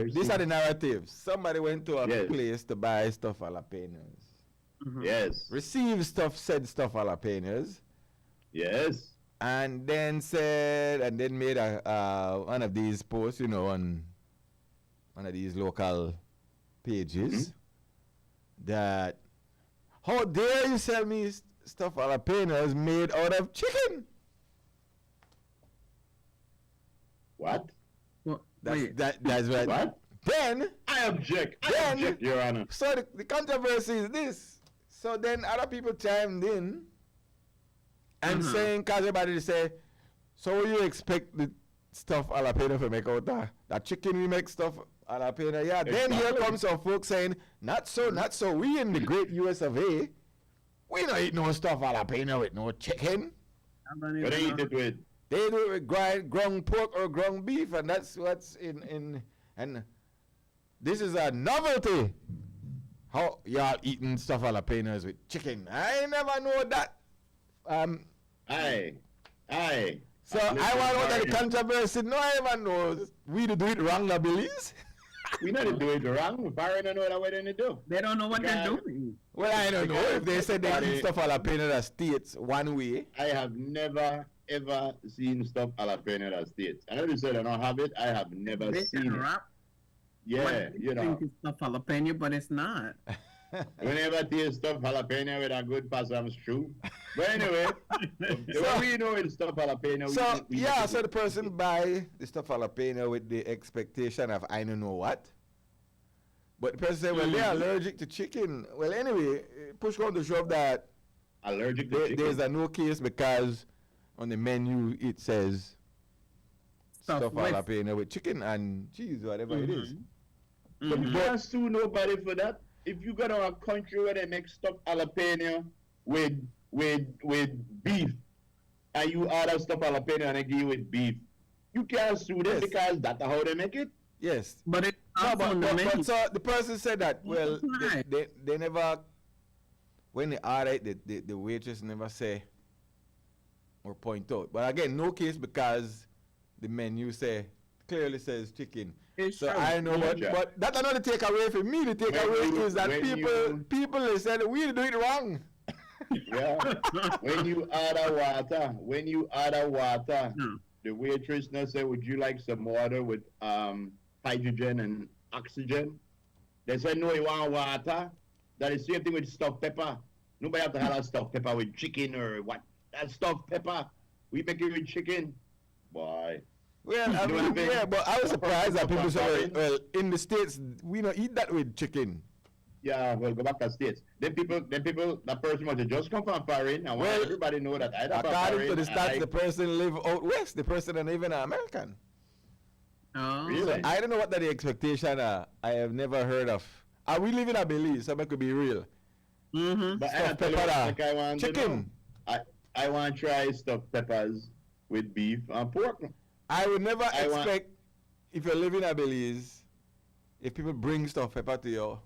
These are the narratives. Somebody went to a place to buy stuffed jalapenos. Yes. Received said stuffed jalapenos. Yes. And then made a one of these posts, you know, on one of these local pages that how dare you sell me stuffed jalapenos made out of chicken? What? That's right. What? Then I object, Your Honor. So the controversy is this. So then other people chimed in and saying, cause everybody say, so what you expect the stuffed jalapeno to make out that chicken we make stuffed jalapeno? Yeah. Exactly. Then here comes some folks saying, not so. We in the great US of A, we don't eat no stuffed jalapeno with no chicken. What do they eat it with? They do it with ground pork or ground beef, and that's what's in and this is a novelty. How y'all eating stuffed jalapenos with chicken? I never know that. Aye. So I want to know the controversy. No, I never know. We do it wrong, I believe. We not do it wrong. Barry don't know what they're going to do. They don't know what they're doing. Well, I don't know. If they said they eat stuffed jalapeno that states one way. I have never, ever seen stuffed jalapeno that states. I know you said I don't have it. I have never seen it. Yeah, you know. I think it's stuffed jalapeno, but it's not. Whenever taste stuffed jalapeno with a good possum stew. But anyway, so we know it's stuffed jalapeno. So the person buy the stuffed jalapeno with the expectation of I don't know what. But the person said, well, they're allergic to chicken. Well, anyway, push on to shove that allergic to chicken. There's a no case because on the menu it says stuffed jalapeno with chicken and cheese, whatever it is. But you can't sue nobody for that. If you go to a country where they make stuffed jalapeno with beef, and you order stuffed jalapeno and they give you with beef, you can't sue them because that's how they make it. Yes, but it's but so the person said that they never when they order it, the waitress never say or point out. But again, no case because the menu clearly says chicken. It's So true. I know what, Yeah. but that's another takeaway for me. The takeaway is that people they said we do it wrong. Yeah. when you order water, the waitress now say, "Would you like some water with hydrogen and oxygen?" They said, "No, you want water." That is the same thing with stuffed pepper. Nobody have to have a stuffed pepper with chicken or what. That stuffed pepper, we make it with chicken. Boy. Well, I You know mean, what I mean? yeah, but I was surprised that people said, well, in the States, we don't eat that with chicken. Yeah, well, go back to States. Then people, that person must have just come from foreign. I want Well, everybody know that I don't According to the stats, the person live out west. The person is even an American. Oh. Really? I don't know what the expectation are. I have never heard of. We live in a Belize, so it could be real. Mm-hmm. But Stuffed I tell you what, pepper, like I want to know. chicken. I want to try stuffed peppers with beef and pork. I would never I want- expect, if you're living in Belize, if people bring stuffed pepper to you,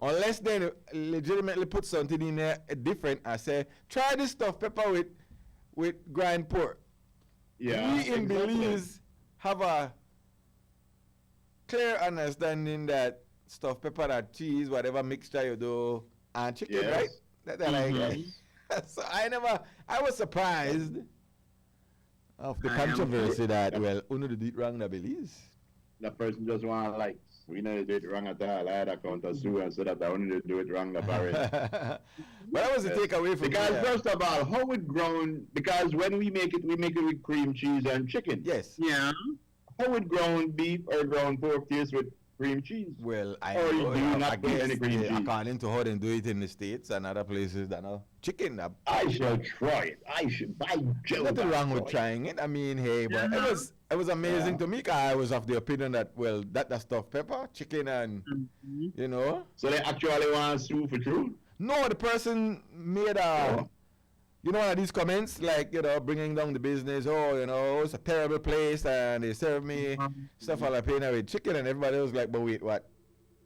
unless they legitimately put something in there different and say, try this stuffed pepper with grind pork. Yeah. We in exactly. Belize have a clear understanding that stuffed pepper and cheese, whatever mixture you do, and chicken, Yes. right? That like. So I was surprised of the I am controversy that, well, uno did it wrong in Belize. That person just want likes. We know they did it wrong at all. I had a counter sue and said that I only do it wrong the foreign. But that was the takeaway from Because me. first of all, how it grown? Because when we make it with cream cheese and chicken. Yes. Yeah. How would ground beef or ground pork taste with cream cheese? Well, I Or know, do you I not put guess any cream cheese? according to how they do it in the States and other places that know chicken. I shall try it. I should. By Jove, Nothing I'll wrong with try trying it. I mean, hey, but Yeah. it was amazing Yeah. to me 'cause I was of the opinion that, well, that stuffed pepper, chicken, and Mhm. you know. So they actually want to sue for truth? No, the person made you know, one of these comments like, you know, bringing down the business. Oh, you know, it's a terrible place, and they serve me stuff jalapeno with chicken, and everybody was like, but wait, what?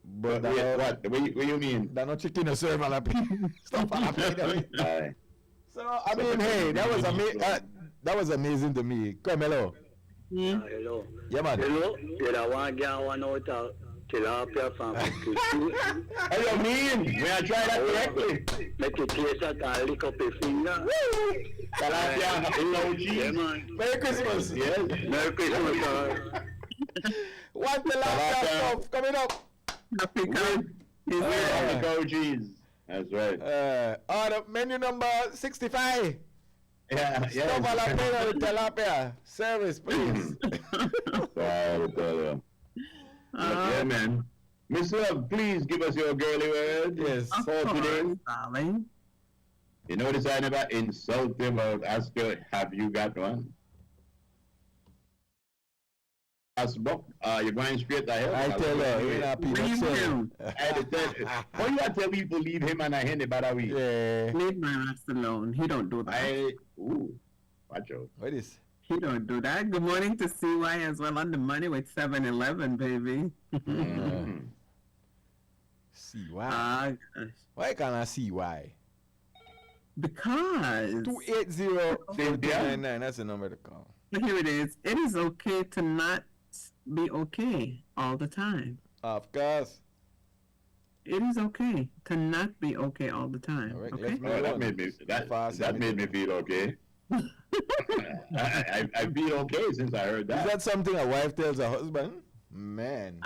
But that wait, no- what? What you mean? That no chicken or serve jalapeno stuff jalapeno with. Aye. So I mean, hey, that was that was amazing to me. Come hello. Hello. Yeah, man. Hello. Yeah, I want to get one out of tilapia from What do you mean? May I try that correctly? Make it taste that and lick up your finger. Tilapia, no Yeah, cheese. man. Merry Christmas. Yes. Merry Christmas, What the Tilapia. last stuff coming up? Happy cow. Oh, yeah, the goat cheese. That's right. Order menu number 65. Yeah, Stuff yeah. jalapeno with tilapia. Service, please. Sorry to tell you. But yeah, man. Miss Love, please give us your girly word. Yes. Of For today. course, darling. You notice I never insult him or ask you, have you got one? As book, you're going straight to hell. I tell you, you're not people Leave say. him. I tell you. Why you gotta tell people leave him and I hand it by the way? Yeah. Leave my ass alone. He don't do that. Watch out. What is? He don't do that. Good morning to CY as well on the money with 7-Eleven, baby. Mm. See why? Ah, gosh. Why can't I see why? Because 280-499. That's the number to call. here it is. It is okay to not be okay all the time. Of course. It is okay to not be okay all the time. All right, Okay. let's move Oh, on. that made me Fast that and made me feel okay. I feel okay since I heard Is that. that something a wife tells her husband? Man.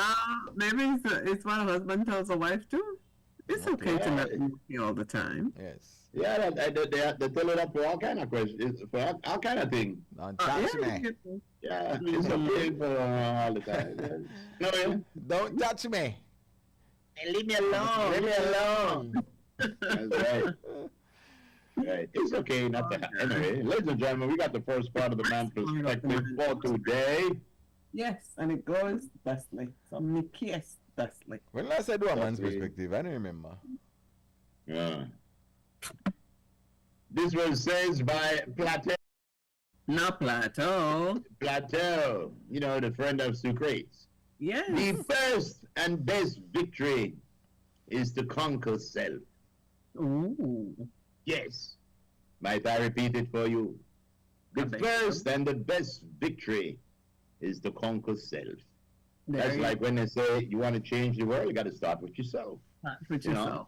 Maybe it's what a husband tells a wife too. It's okay to not be okay all the time. Yes. Yeah, they tell it up for all kind of questions, for all kind of things. Don't touch me. Yeah, it's okay for all the time. No, yeah. Don't touch me. Leave me alone. Leave me alone. That's right. Right. It's okay not to. Anyway, ladies and gentlemen, we got the first part of the man perspective for today. Yes, and it goes bestly. So me kiss bestly. When last I do a man's Okay. perspective, I don't remember. Yeah. This was said by No plateau. Plateau, you know, the friend of Socrates. Yes. The first and best victory is to conquer self. Ooh. Yes. Might I repeat it for you? The I think first so. and the best victory is to conquer self. There That's you like when they say you want to change the world, you got to start with yourself. start with you know. yourself.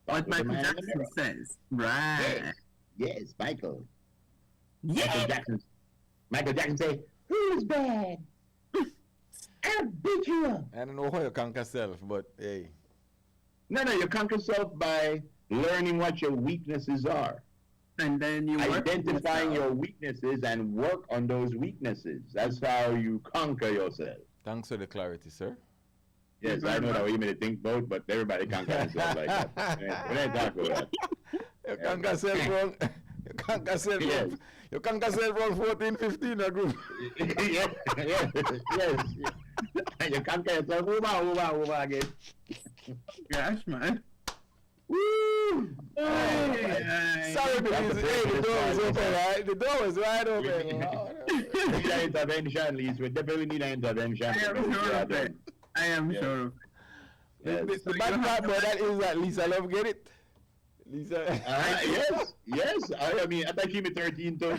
Start What with the Michael man in the Jackson mirror. says. Right. Yes, yes, Michael. Yeah. Michael Jackson say, "Who's bad? I'll beat you up." I don't know how you conquer self, but hey. No, you conquer self by learning what your weaknesses are, And then you work identifying yourself. your weaknesses and work on those weaknesses. That's how you conquer yourself. Thanks for the clarity, sir. Yes, I know that what you may think both, but everybody conquer themselves like that. We ain't talking about that. You conquer self wrong. You conquer self Yes. wrong. You conquer self wrong 14, 15 a group. yes. And you conquer yourself over again. Gosh, man. Woo! Hey, Sorry, That's please. the Hey, the first door was time. open, right? The door was wide We open. need an intervention, Lise. We definitely need an intervention. I am sure of it. I am Yes. sure of it. Yes. The bad part about that is that Lisa love get it. Lisa. Yes. I mean, I thought she me 13 too.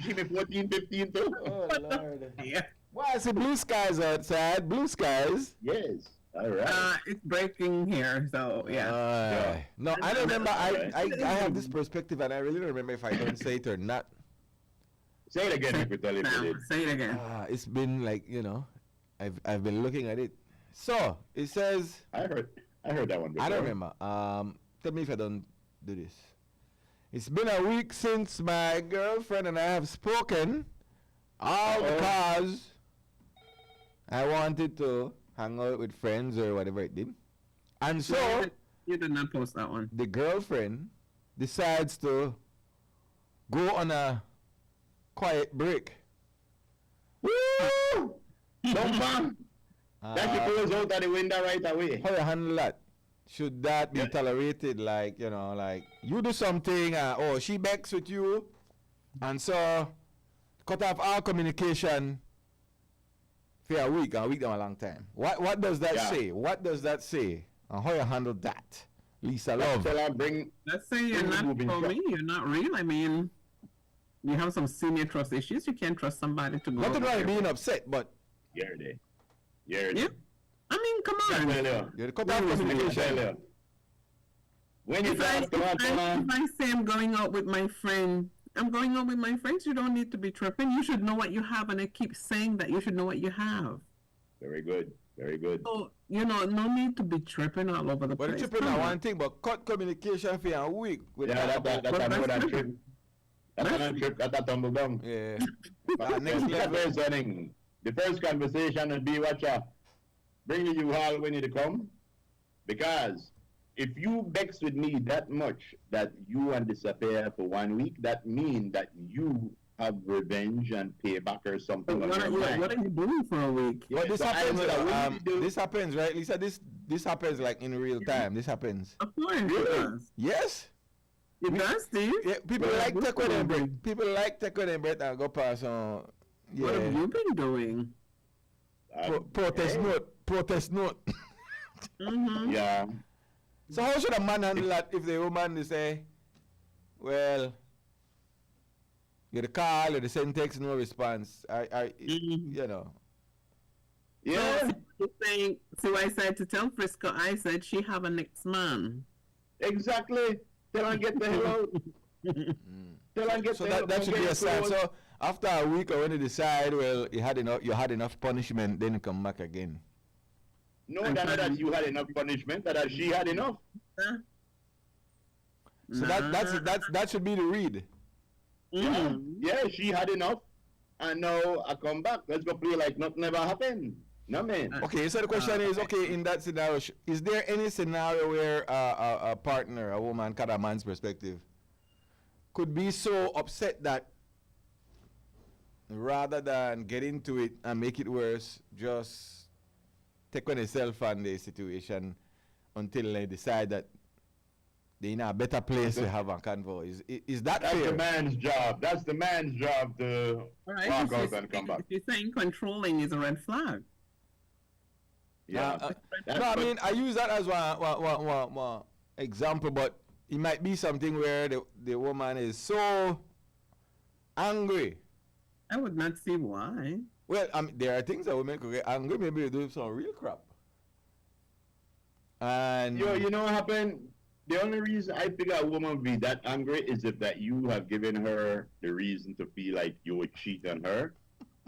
She me 14, 15 too. Oh, Lord. Yeah. Why is it blue skies outside? Blue skies? Yes. All right. It's breaking here, so yeah. No, I remember. I have this perspective, and I really don't remember if I don't say it or not. Say it again, if we tell him Now, you did. say it again. It's been like I've been looking at it. So it says I heard that one before. I don't remember. Tell me if I don't do this. It's been a week since my girlfriend and I have spoken. All because I wanted to hang out with friends or whatever it did. And so You did not post that one. the girlfriend decides to go on a quiet break. Woo! Bumper! That you close out of the window right away. How you handle that? Should that be Yeah. tolerated? Like, like you do something, she backs with you, and so cut off all communication for a week down a long time. What does that Yeah. say? What does that say? And how you handle that? Lisa Love. Tell her bring. Let's say you're Bring the not moving for truck. me. You're not real. I mean, you have some senior trust issues. You can't trust somebody to go. Nothing over wrong with there. being upset, but You're there. Yeah. I mean, come on. you cut off communication. When you If I, talk to her, tell her, if I say I'm going out with my friend, I'm going out with my friends. You don't need to be tripping. You should know what you have, and I keep saying that you should know what you have. very good, very good. So no need to be tripping all over the But place. the tripping Come is on. one thing, but cut communication for a week. With Yeah, that's But another that's trip. That's another trip. That's a tumble down. Yeah. But Next level. The first conversation will be what you bring you all when you come. Because if you vex with me that much that you want to disappear for 1 week, that means that you have revenge and payback or something on What your are, you, mind. what are you doing for a week? But this so I happens. know that when you do- This happens, right, Lisa? This happens like in real time. This happens. Of course it Really? does. Yes. It does, Steve. Yeah. People Well, like good take for on you. them break. People like take on them break and go past on. What have Yeah. you been doing? Protest hey, note. Protest note. Mm-hmm. Yeah. So how should a man handle that if the woman they say, well, you the call, you the send text, no response. You know. Yeah. So you're saying, so I said to tell Frisco, I said she have a next man. Exactly. Tell her get the hell out. Tell her get So the hell that out. should be a sign. So after a week or when you decide, well, you had enough punishment, then you come back again. No, that you had enough punishment, that she had enough. Huh? So that should be the read. Mhm. Yeah, she had enough. And now I come back. Let's go play like nothing ever happened. No, man. Okay, so the question is, okay, in that scenario, is there any scenario where a partner, a woman, got a man's perspective, could be so upset that rather than get into it and make it worse, just take on herself and the situation until they decide that they're in a better place to have a convo? Is that That's fair? the man's job. That's the man's job to All right, walk if out you're and come saying- back. If you're saying controlling is a red flag. Yeah. No, I mean, I use that as one example, but it might be something where the woman is so angry. I would not see why. Well, there are things that women could get angry. Maybe they do some real crap. And you know what happened? The only reason I think a woman would be that angry is if that you have given her the reason to feel like you would cheat on her.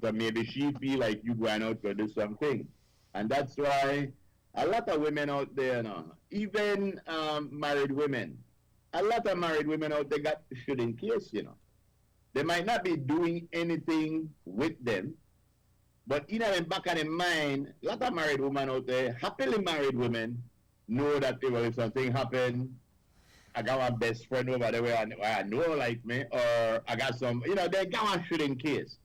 So maybe she feel like you going out to do something. And that's why a lot of women out there, even married women, a lot of married women out there got shit in case, They might not be doing anything with them, but in the back of their mind, a lot of married women out there, happily married women, know that if something happen, I got my best friend over there where I know like me, or I got some, they got a shit in case.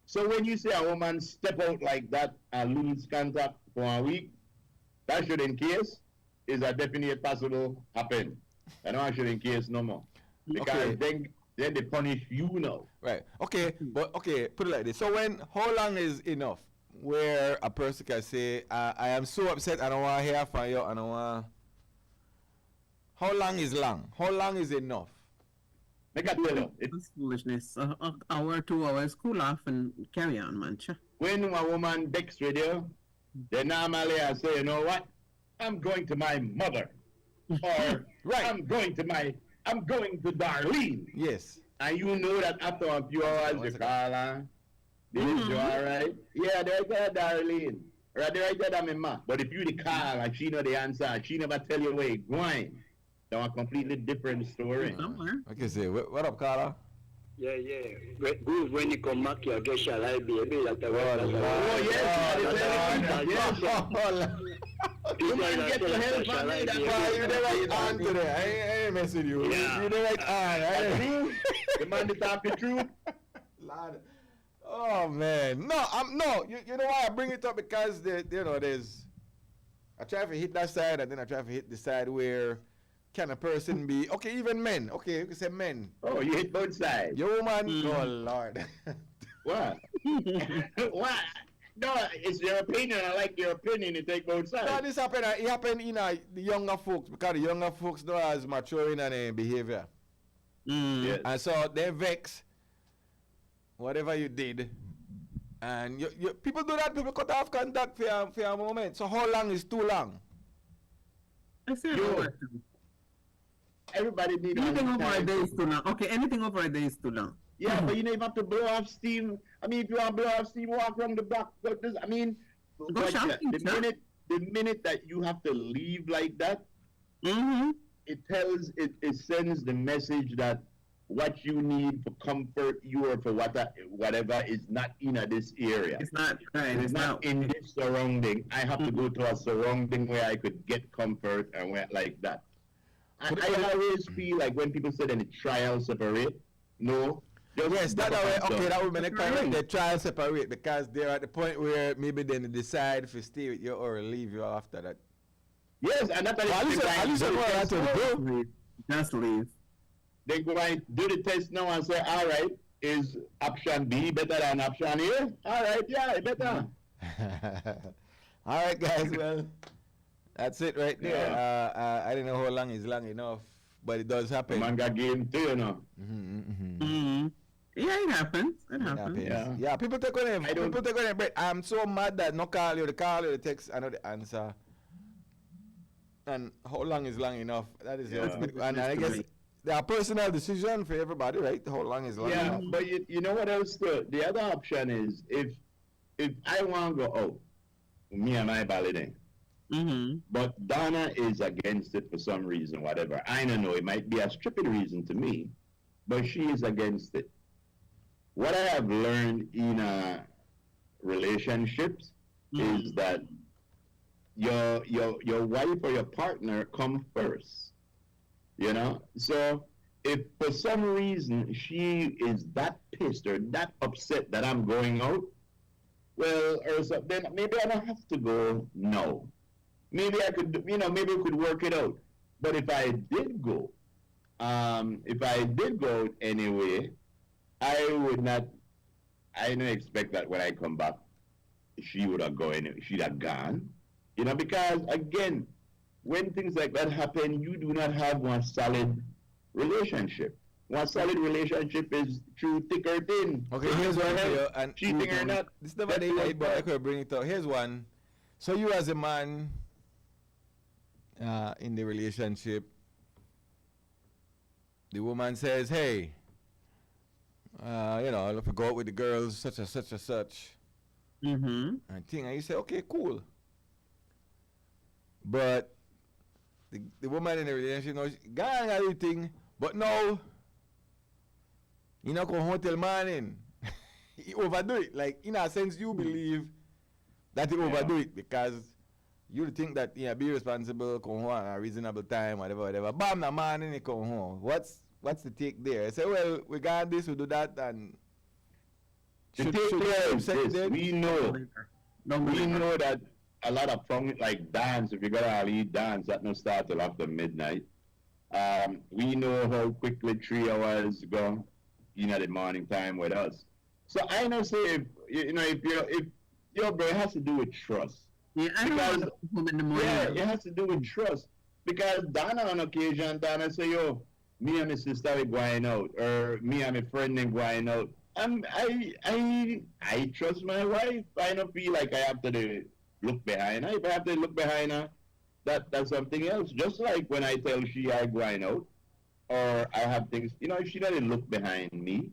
So when you say a woman step out like that and lose contact for a week, that shit in case is a definite possible happen. I don't shit in case no more. Because then they punish you now. Right. Okay. But okay, put it like this. So how long is enough where a person can say, I am so upset, I don't want to hear from you, I don't want. How long is long? How long is enough? Make I tell you. It's foolishness. An hour, 2 hours, cool off and carry on, man. When a woman begs with you, they normally say, you know what? I'm going to my mother. Or right. I'm going to Darlene. Yes. And you know that after a few hours you call her. Did you do all right? Yeah, they're right there, Darlene. Right there, my ma. But if you the call and she know the answer, and she never tell you where you're going, that's a completely different story. Okay, say, what up, Carla? Yeah. Good when you come back, you get your life, baby. That's the You might get to help on me. That's why you the right on today. I ain't messing you. Yeah. You the right on. The man that talk the truth. Lord. Oh man, no, You know why I bring it up because there's. I try to hit that side and then I try to hit the side where can a person be okay? Even men, okay, you can say men. Oh, you hit both sides. Your woman, oh Lord. What? What? No, it's your opinion. I like your opinion. You take both sides. No, this happened. It happened in the younger folks because the younger folks know as maturing and behavior. Yes. And so they vex whatever you did. And you people do that, people cut off contact for a moment. So how long is too long? I say everybody needs anything over a day is too long. Okay, anything over a day is too long. Yeah, but you have to blow off steam. I mean, if you want to blow off steam, walk around the block. The minute that you have to leave like that, it sends the message that what you need for comfort, you or for whatever is not in this area. It's not right. It's not in this surrounding. I have to go to a surrounding where I could get comfort and where like that. I always feel like when people say that the trial separate, no. Yes, that way. Okay, that would be the trial separate because they're at the point where maybe then they decide if you stay with you or leave you after that. Yes, and that's Just leave. They go and do the test now and say, all right, is option B better than option A? All right, yeah, better. All right, guys, well, that's it right there. Yeah. I don't know how long is long enough, but it does happen. Man got game too, you know. Yeah, it happens. It happens. Yeah, people take on him. People take on him, but I'm so mad that no call you, the text, I know the answer. And how long is long enough? That is and I guess there are personal decision for everybody, right? How long is long enough? Yeah, but you know what else? The other option is if I want to go out, me and my ballading, but Donna is against it for some reason, whatever. I don't know. It might be a stupid reason to me, but she is against it. What I have learned in relationships is that your wife or your partner come first, you know. So if for some reason she is that pissed or that upset that I'm going out, well, or so, then maybe I don't have to go. No, maybe I could, maybe we could work it out. But if I did go anyway, I don't expect that when I come back, she would have gone. She'd have gone. Because again, when things like that happen, you do not have one solid relationship. One solid relationship is through thick or thin. Okay, here's one for you. And cheating or not. This is never the night, but I could bring it up. Here's one. So you as a man in the relationship, the woman says, hey, if you go out with the girls, such and such and such. Mm-hmm. And you say, okay, cool. But the woman in the relationship knows, gang everything, but no, you not go home till morning. He overdo it. Like, in a sense, you believe that he overdo it because you think that, be responsible, come home at a reasonable time, whatever. Bam, the morning, he come home. What's the take there? I say, well, we got this, we do that, and the take is this. We know that a lot of like dance, if you got to lead dance, that no start till after midnight. We know how quickly 3 hours go the morning time with us. So I know say if your bro, it has to do with trust. Yeah, I don't want to come in the morning. Yeah, it has to do with trust. Because Donna on occasion, Donna say, yo, me and my sister are going out, or me and my friend are going out. I trust my wife. I don't feel like I have to look behind her. If I have to look behind her, that's something else. Just like when I tell she I going out, or I have things, if she doesn't look behind me,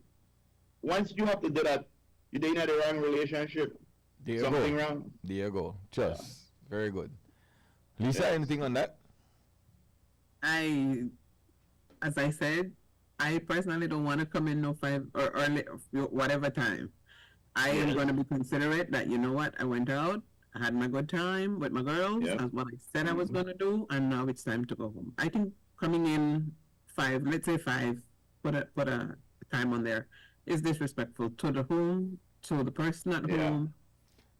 once you have to do that, you're in the wrong relationship. Something wrong. There you go. Trust. Very good. Lisa, anything on that? As I said, I personally don't want to come in no 5 or early, whatever time. I am going to be considerate that, you know what, I went out, I had my good time with my girls, that's what I said I was going to do, and now it's time to go home. I think coming in 5, let's say 5, put a time on there, is disrespectful to the home, to the person at home.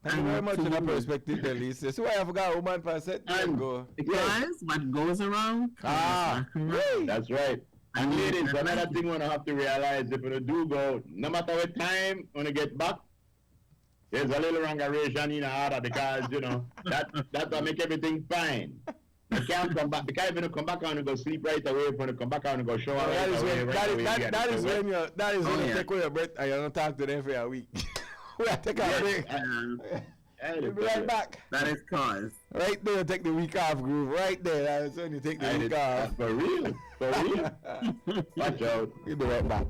Thank you very much for that perspective, Lisa. So I forgot woman per set. Because what goes around. That's right. And ladies, another thing we have to realize, if you do go, no matter what time when you get back, there's a little rangaration in the order because that will make everything fine. You can't come back because if you come back and go sleep right away, when you come back and go shower that is when you take away your breath and you don't talk to them for a week. We have to take a break. We'll be right back. That is cause. Right there, take the week off, groove. Right there, that's when you take the week off. For real. Watch out. We'll be right back.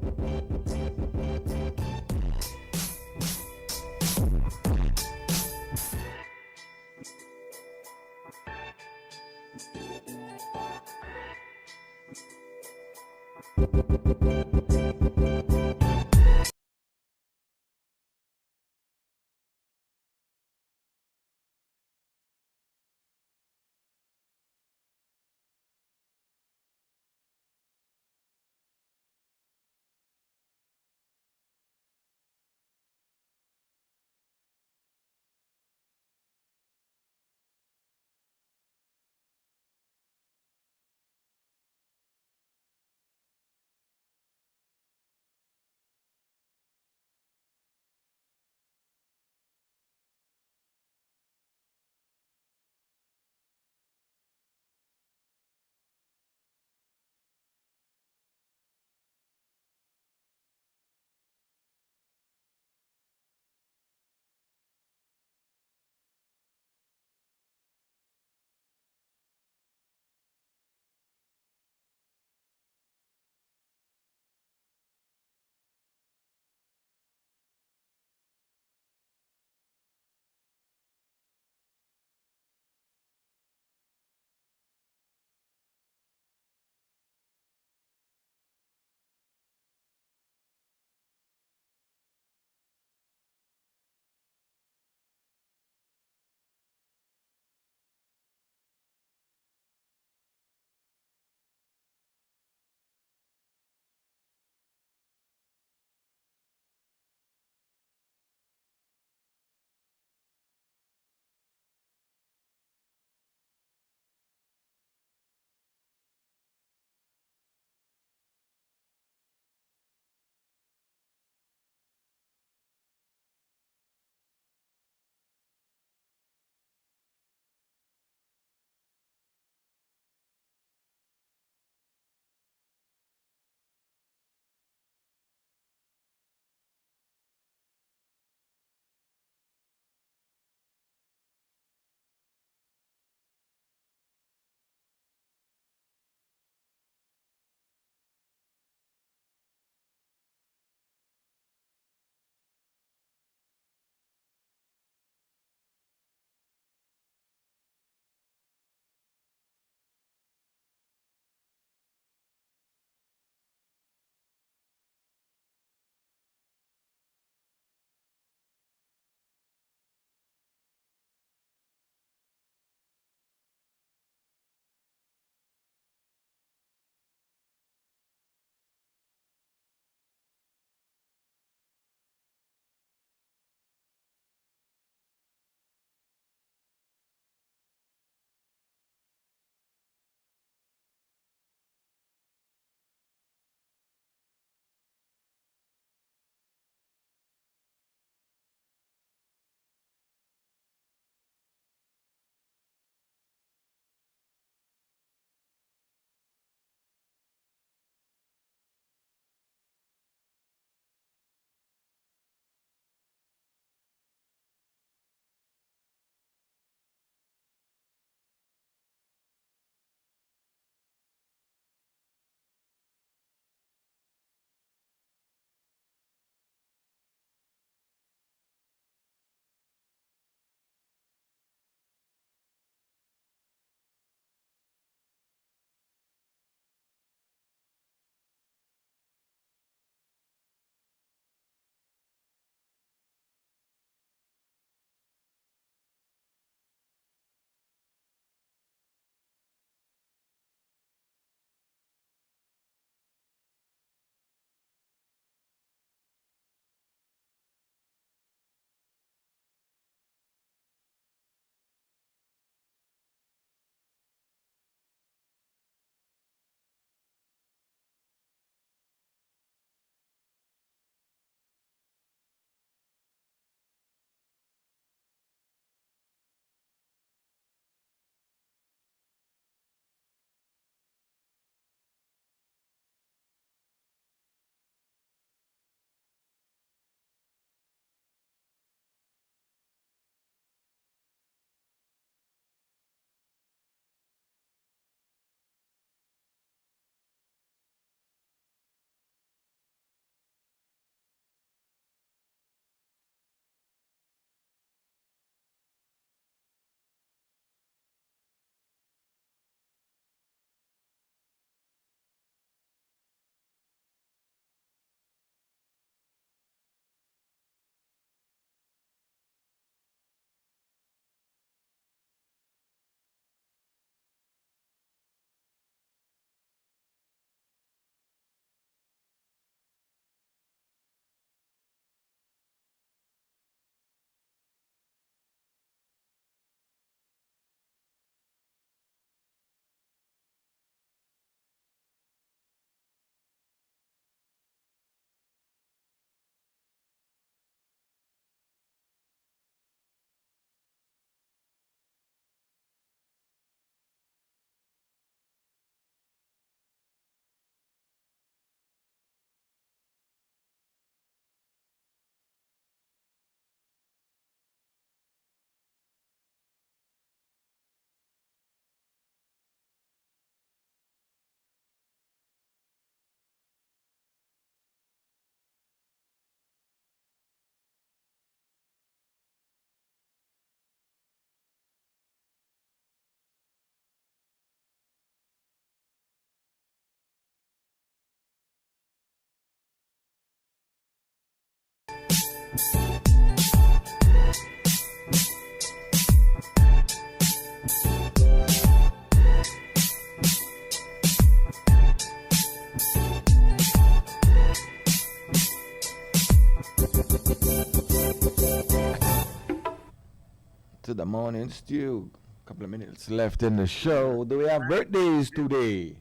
Morning Stew. Couple of minutes left in the show. Do we have birthdays today?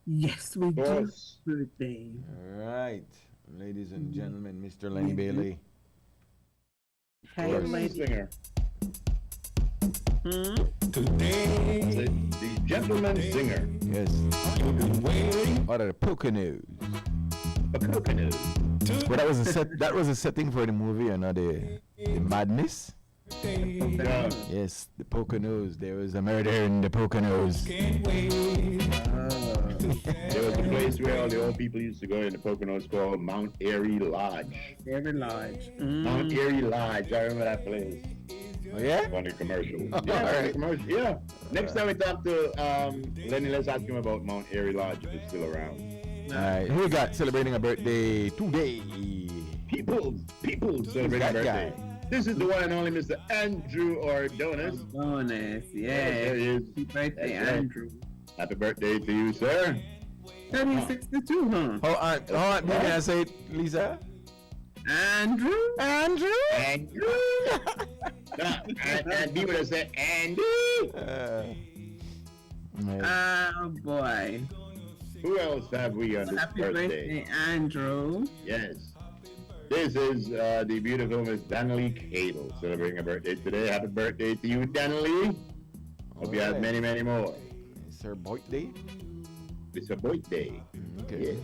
Yes, we do. course. Birthday. All right. Ladies and gentlemen, Mr. Lenny Bailey. Hey, Who's the lady. singer? Hmm? The gentleman singer. Yes. What are the Poconos? A coconut. Well, that was a setting for the movie, you know, the Madness. Yeah. Yes, the Poconos. There was a murder in the Poconos. There was a place where all the old people used to go in the Poconos called Mount Airy Lodge. Very large. Mount Airy Lodge. I remember that place. Oh, yeah? On the commercial. All Yeah, on the right. commercial. Yeah. Next time we talk to Lenny, let's ask him about Mount Airy Lodge if it's still around. All right. Who we got celebrating a birthday today? People celebrating that birthday. guy? This is the one and only Mr. Andrew Ordonez. Bonus. There Yeah. he is. Happy birthday, That's right. Andrew. Happy birthday to you, sir. 32, huh? Hold on, maybe I say it, Lisa. Andrew? Andrew? Andrew. And he would have said, Andy. Oh, boy. Who else have we on this Happy birthday? birthday, Andrew. Yes. This is the beautiful Miss Danielle Cadle celebrating a birthday today. Happy birthday to you, Danielle. Hope you have Alright. many, many more. It's her birthday. It's a birthday. Okay.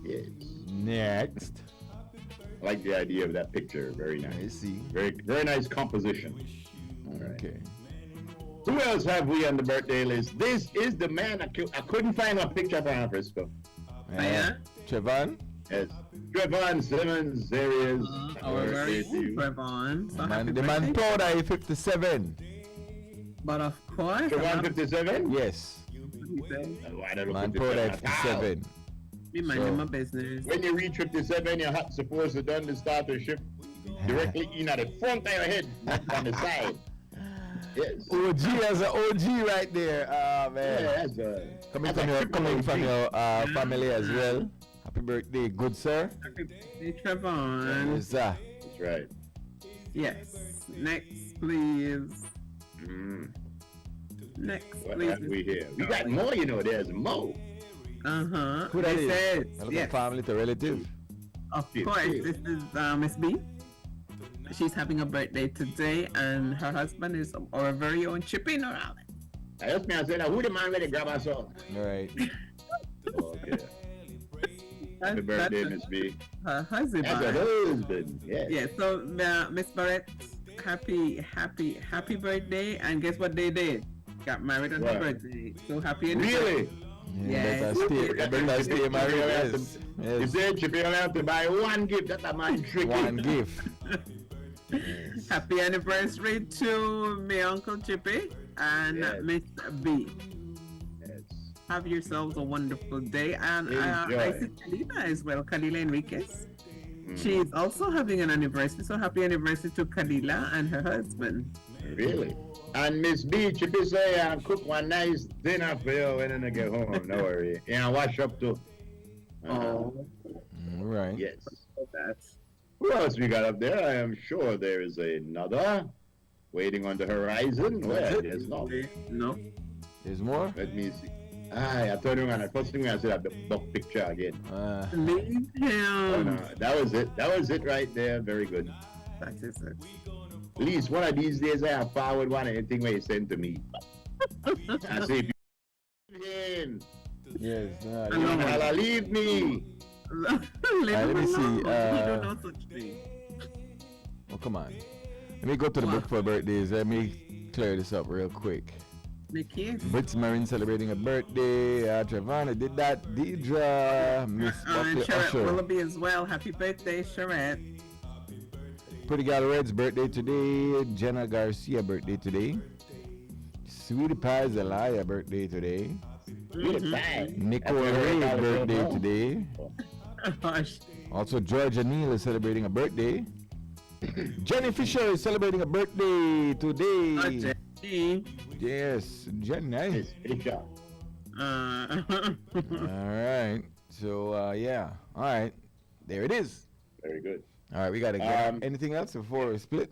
Yes. Next. I like the idea of that picture. Very I nice. see. Very, very nice composition. All right. Okay. Who else have we on the birthday list? This is the man I couldn't find a picture of him, Frisco. Yeah? Trevon? Yes. Trevon Simmons, there he is. Our very Birthday to you. Trevon. So happy The man birthday. told I 57. But of course, Trevon 57? Yes. Oh, I don't know. Man told I 57. 57. be minding my business. When you reach 57, you're supposed to done the startership directly in at the front of your head, not on the side. Yes. OG as an OG right there. Yeah, Man. that's Coming that's from a your triple OG. family as well. Happy birthday, good sir. Happy birthday, Trevon. Yes, sir. That's right. Yes. Next, please. Next, What please. have we here? We got more, you know. There's more. Uh-huh. Who that This is? is, A little yes. family to relative. Of Yes, course, yes. this is Miss B. She's having a birthday today, and her husband is our very own Chippy Norales. I asked me, I said, who the man ready to grab us all? All right. Okay. Happy birthday, Miss B. Her husband. That's a husband. Yes. Yeah, so Miss Barrett, happy birthday, and guess what they did? Got married on her What? birthday. So happy anniversary. Really? Yes. Better stay married. Yes. You Yes. said Chippy only have to buy one gift. That's a man tricky. One gift. Happy anniversary to me Uncle Chippy and Yes. Miss B. Yes. Have yourselves a wonderful day. And I Enjoy. see Kalila as well, Kalila Enriquez. Mm. She's also having an anniversary. So happy anniversary to Kalila and her husband. Really? And Miss B, Chippy say cook one nice dinner for you when you get home. No worry. And wash up too. Oh, All right. Yes. that's Who else we got up there? I am sure there is another waiting on the horizon. That's Well, it? there's not. no. There's more? Let me see. I told you, the first thing I said, the buck picture again. Leave Oh, him. no, that was it. That was it right there. Very good. That is it. At least one of these days, I forward one anything where you send to me. I say, if you in, Yes. I'll leave me. Leave let him me see, alone. He do no such thing. Oh, come on. Let me go to the book for birthdays. Let me clear this up real quick. Nikki. Brits Marine celebrating a birthday. Trevana did that. Deidre, Miss And Buckley Sherette Usher. Willoughby as well. Happy birthday, Sherette. Pretty Gal Red's birthday today. Jenna Garcia birthday today. Sweetie Pie Zelaya birthday today. Nicole Ray birthday today. Gosh. Also Georgia Neal is celebrating a birthday. Jenny Fisher is celebrating a birthday today. Oh, Jenny. Yes, Jenny. Miss Fisher. Alright. So yeah. Alright. There it is. Very good. Alright, we gotta get anything else before we split?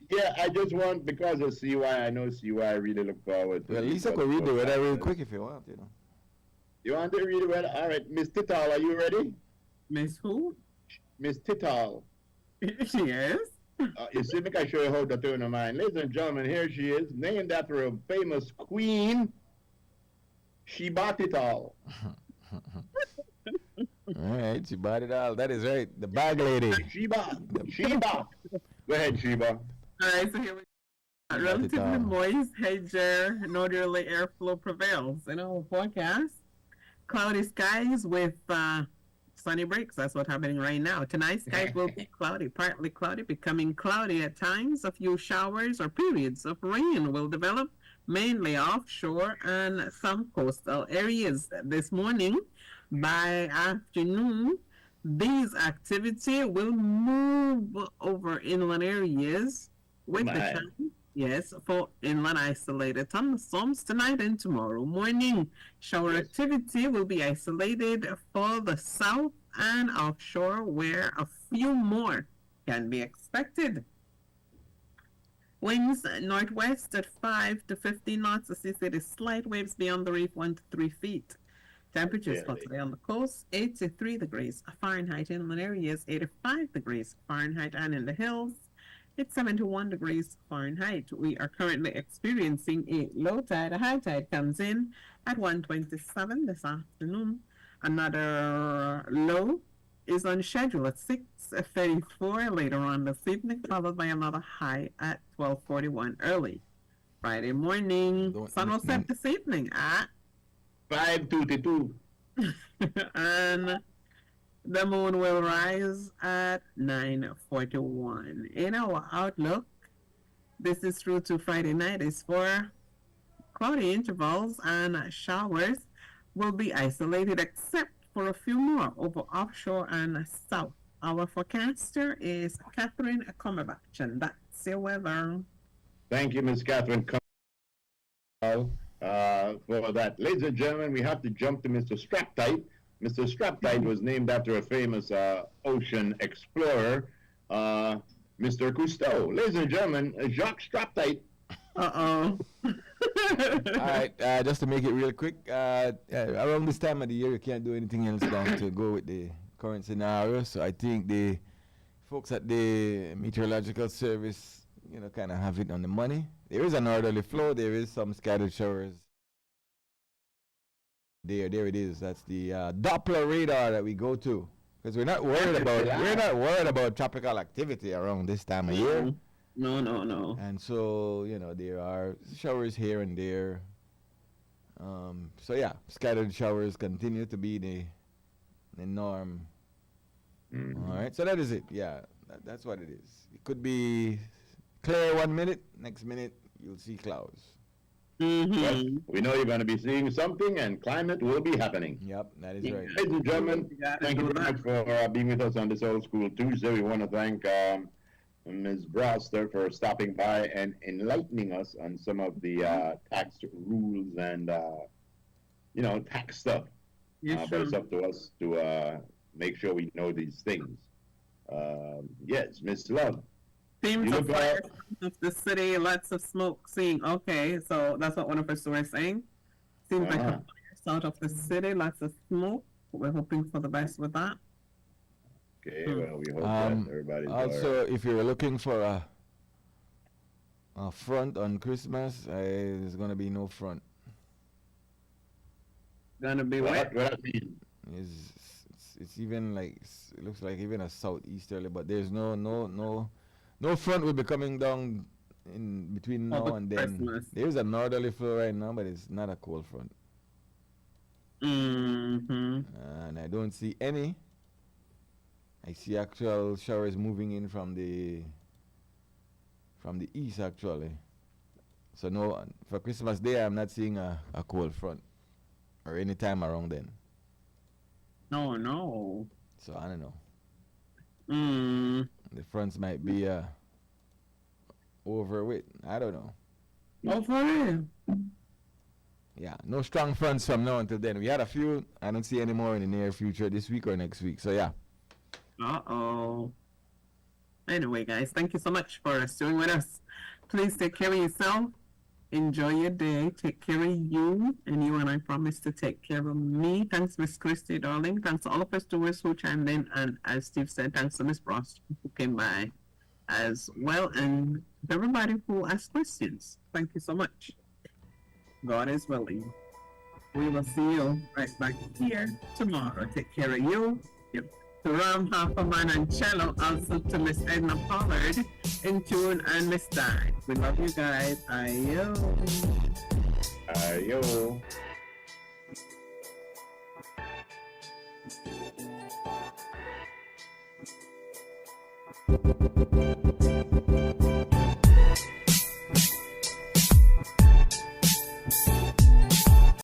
Yeah, I just want, because of CY, I know CY really look forward to Well, at these least I could read the other weather real factors. quick if you want, you know. You want to read the weather? All right, Miss Tital, are you ready? Miss who? Miss Tital. Yes. You see, make I show you how to turn her mind. Ladies and gentlemen, here she is, named after a famous queen. She bought it all. All right, she bought it all. That is right. The bag lady. Sheba. Sheba. Go ahead, Sheba. All right, so here we go. Got it Relatively all. moist, hedger, northerly airflow prevails. In our forecast, cloudy skies with sunny breaks. That's what's happening right now. Tonight, skies will be cloudy, partly cloudy, becoming cloudy at times. A few showers or periods of rain will develop, mainly offshore and some coastal areas. This morning, by afternoon, these activity will move over inland areas with the My. chance, yes, for inland isolated thunderstorms tonight and tomorrow morning. Shower Yes. activity will be isolated for the south and offshore, where a few more can be expected. Winds northwest at 5 to 15 knots. Associated slight waves beyond the reef 1 to 3 feet. Temperatures for Really? today on the coast 83 degrees Fahrenheit, inland areas 85 degrees Fahrenheit, and in the hills it's 71 degrees Fahrenheit. We are currently experiencing a low tide. A high tide comes in at 1:27 this afternoon. Another low is on schedule at 6:34 later on this evening, followed by another high at 12:41 early Friday morning. Don't- Sun will set this evening at 5:22. and the moon will rise at 9:41. In our outlook, this is through to Friday night, is for cloudy intervals and showers will be isolated except for a few more over offshore and south. Our forecaster is Catherine Comerbatch, and that's your weather. Thank you, Miss Catherine for that. Ladies and gentlemen, we have to jump to Mr. Straptight. Mr. Straptight was named after a famous ocean explorer, Mr. Cousteau. Ladies and gentlemen, Jacques Straptight. Uh-oh. All right, just to make it real quick, around this time of the year, you can't do anything else than to go with the current scenario. So I think the folks at the meteorological service, you know, kind of have it on the money. There is a northerly flow. There is some scattered showers. There it is. That's the Doppler radar that we go to, because we're not worried about tropical activity around this time of year. No. And so, you know, there are showers here and there. So yeah, scattered showers continue to be the norm. Mm-hmm. All right, so that is it. Yeah, that's what it is. It could be clear 1 minute, next minute you'll see clouds. Well, we know you're going to be seeing something, and climate will be happening. Yep, that is right. Ladies and gentlemen, You gotta thank you do very much for being with us on this Old School Tuesday. We want to thank Ms. Broster for stopping by and enlightening us on some of the tax rules and, tax stuff. Yes, But it's sure. up to us to make sure we know these things. Yes, Miss Love. Themes You of look fire of the city, lots of smoke seen. Okay, so that's what one of us were saying. Seems like a Uh-huh. fire south of the city, lots of smoke. We're hoping for the best with that. Okay, well, we hope that everybody's all right. Also, if you're looking for a front on Christmas, there's gonna be no front. Gonna be What wet. that mean? It's even like it looks like even a southeasterly, but there's no front will be coming down in between now Over and then. Christmas. There's a northerly flow right now, but it's not a cold front, Mm-hmm. and I don't see any. I see actual showers moving in from the east actually. So no, for Christmas Day I'm not seeing a cold front or any time around then. No. So I don't know. Mm. The fronts might be overweight. I don't know. Oh, for real? Yeah, no strong fronts from now until then. We had a few. I don't see any more in the near future this week or next week. So yeah. Uh-oh. Anyway, guys, thank you so much for staying with us. Please take care of yourself. Enjoy your day. Take care of you. And you and I promise to take care of me. Thanks, Miss Christy, darling. Thanks to all of us doers who chimed in. And as Steve said, thanks to Miss Frost who came by as well. And everybody who asked questions. Thank you so much. God is willing. We will see you right back here tomorrow. Take care of you. Yep. To Ram, Half a Man, and Cello, also to Miss Edna Pollard, in tune, and Miss Di. We love you guys. Ayo. Ayo.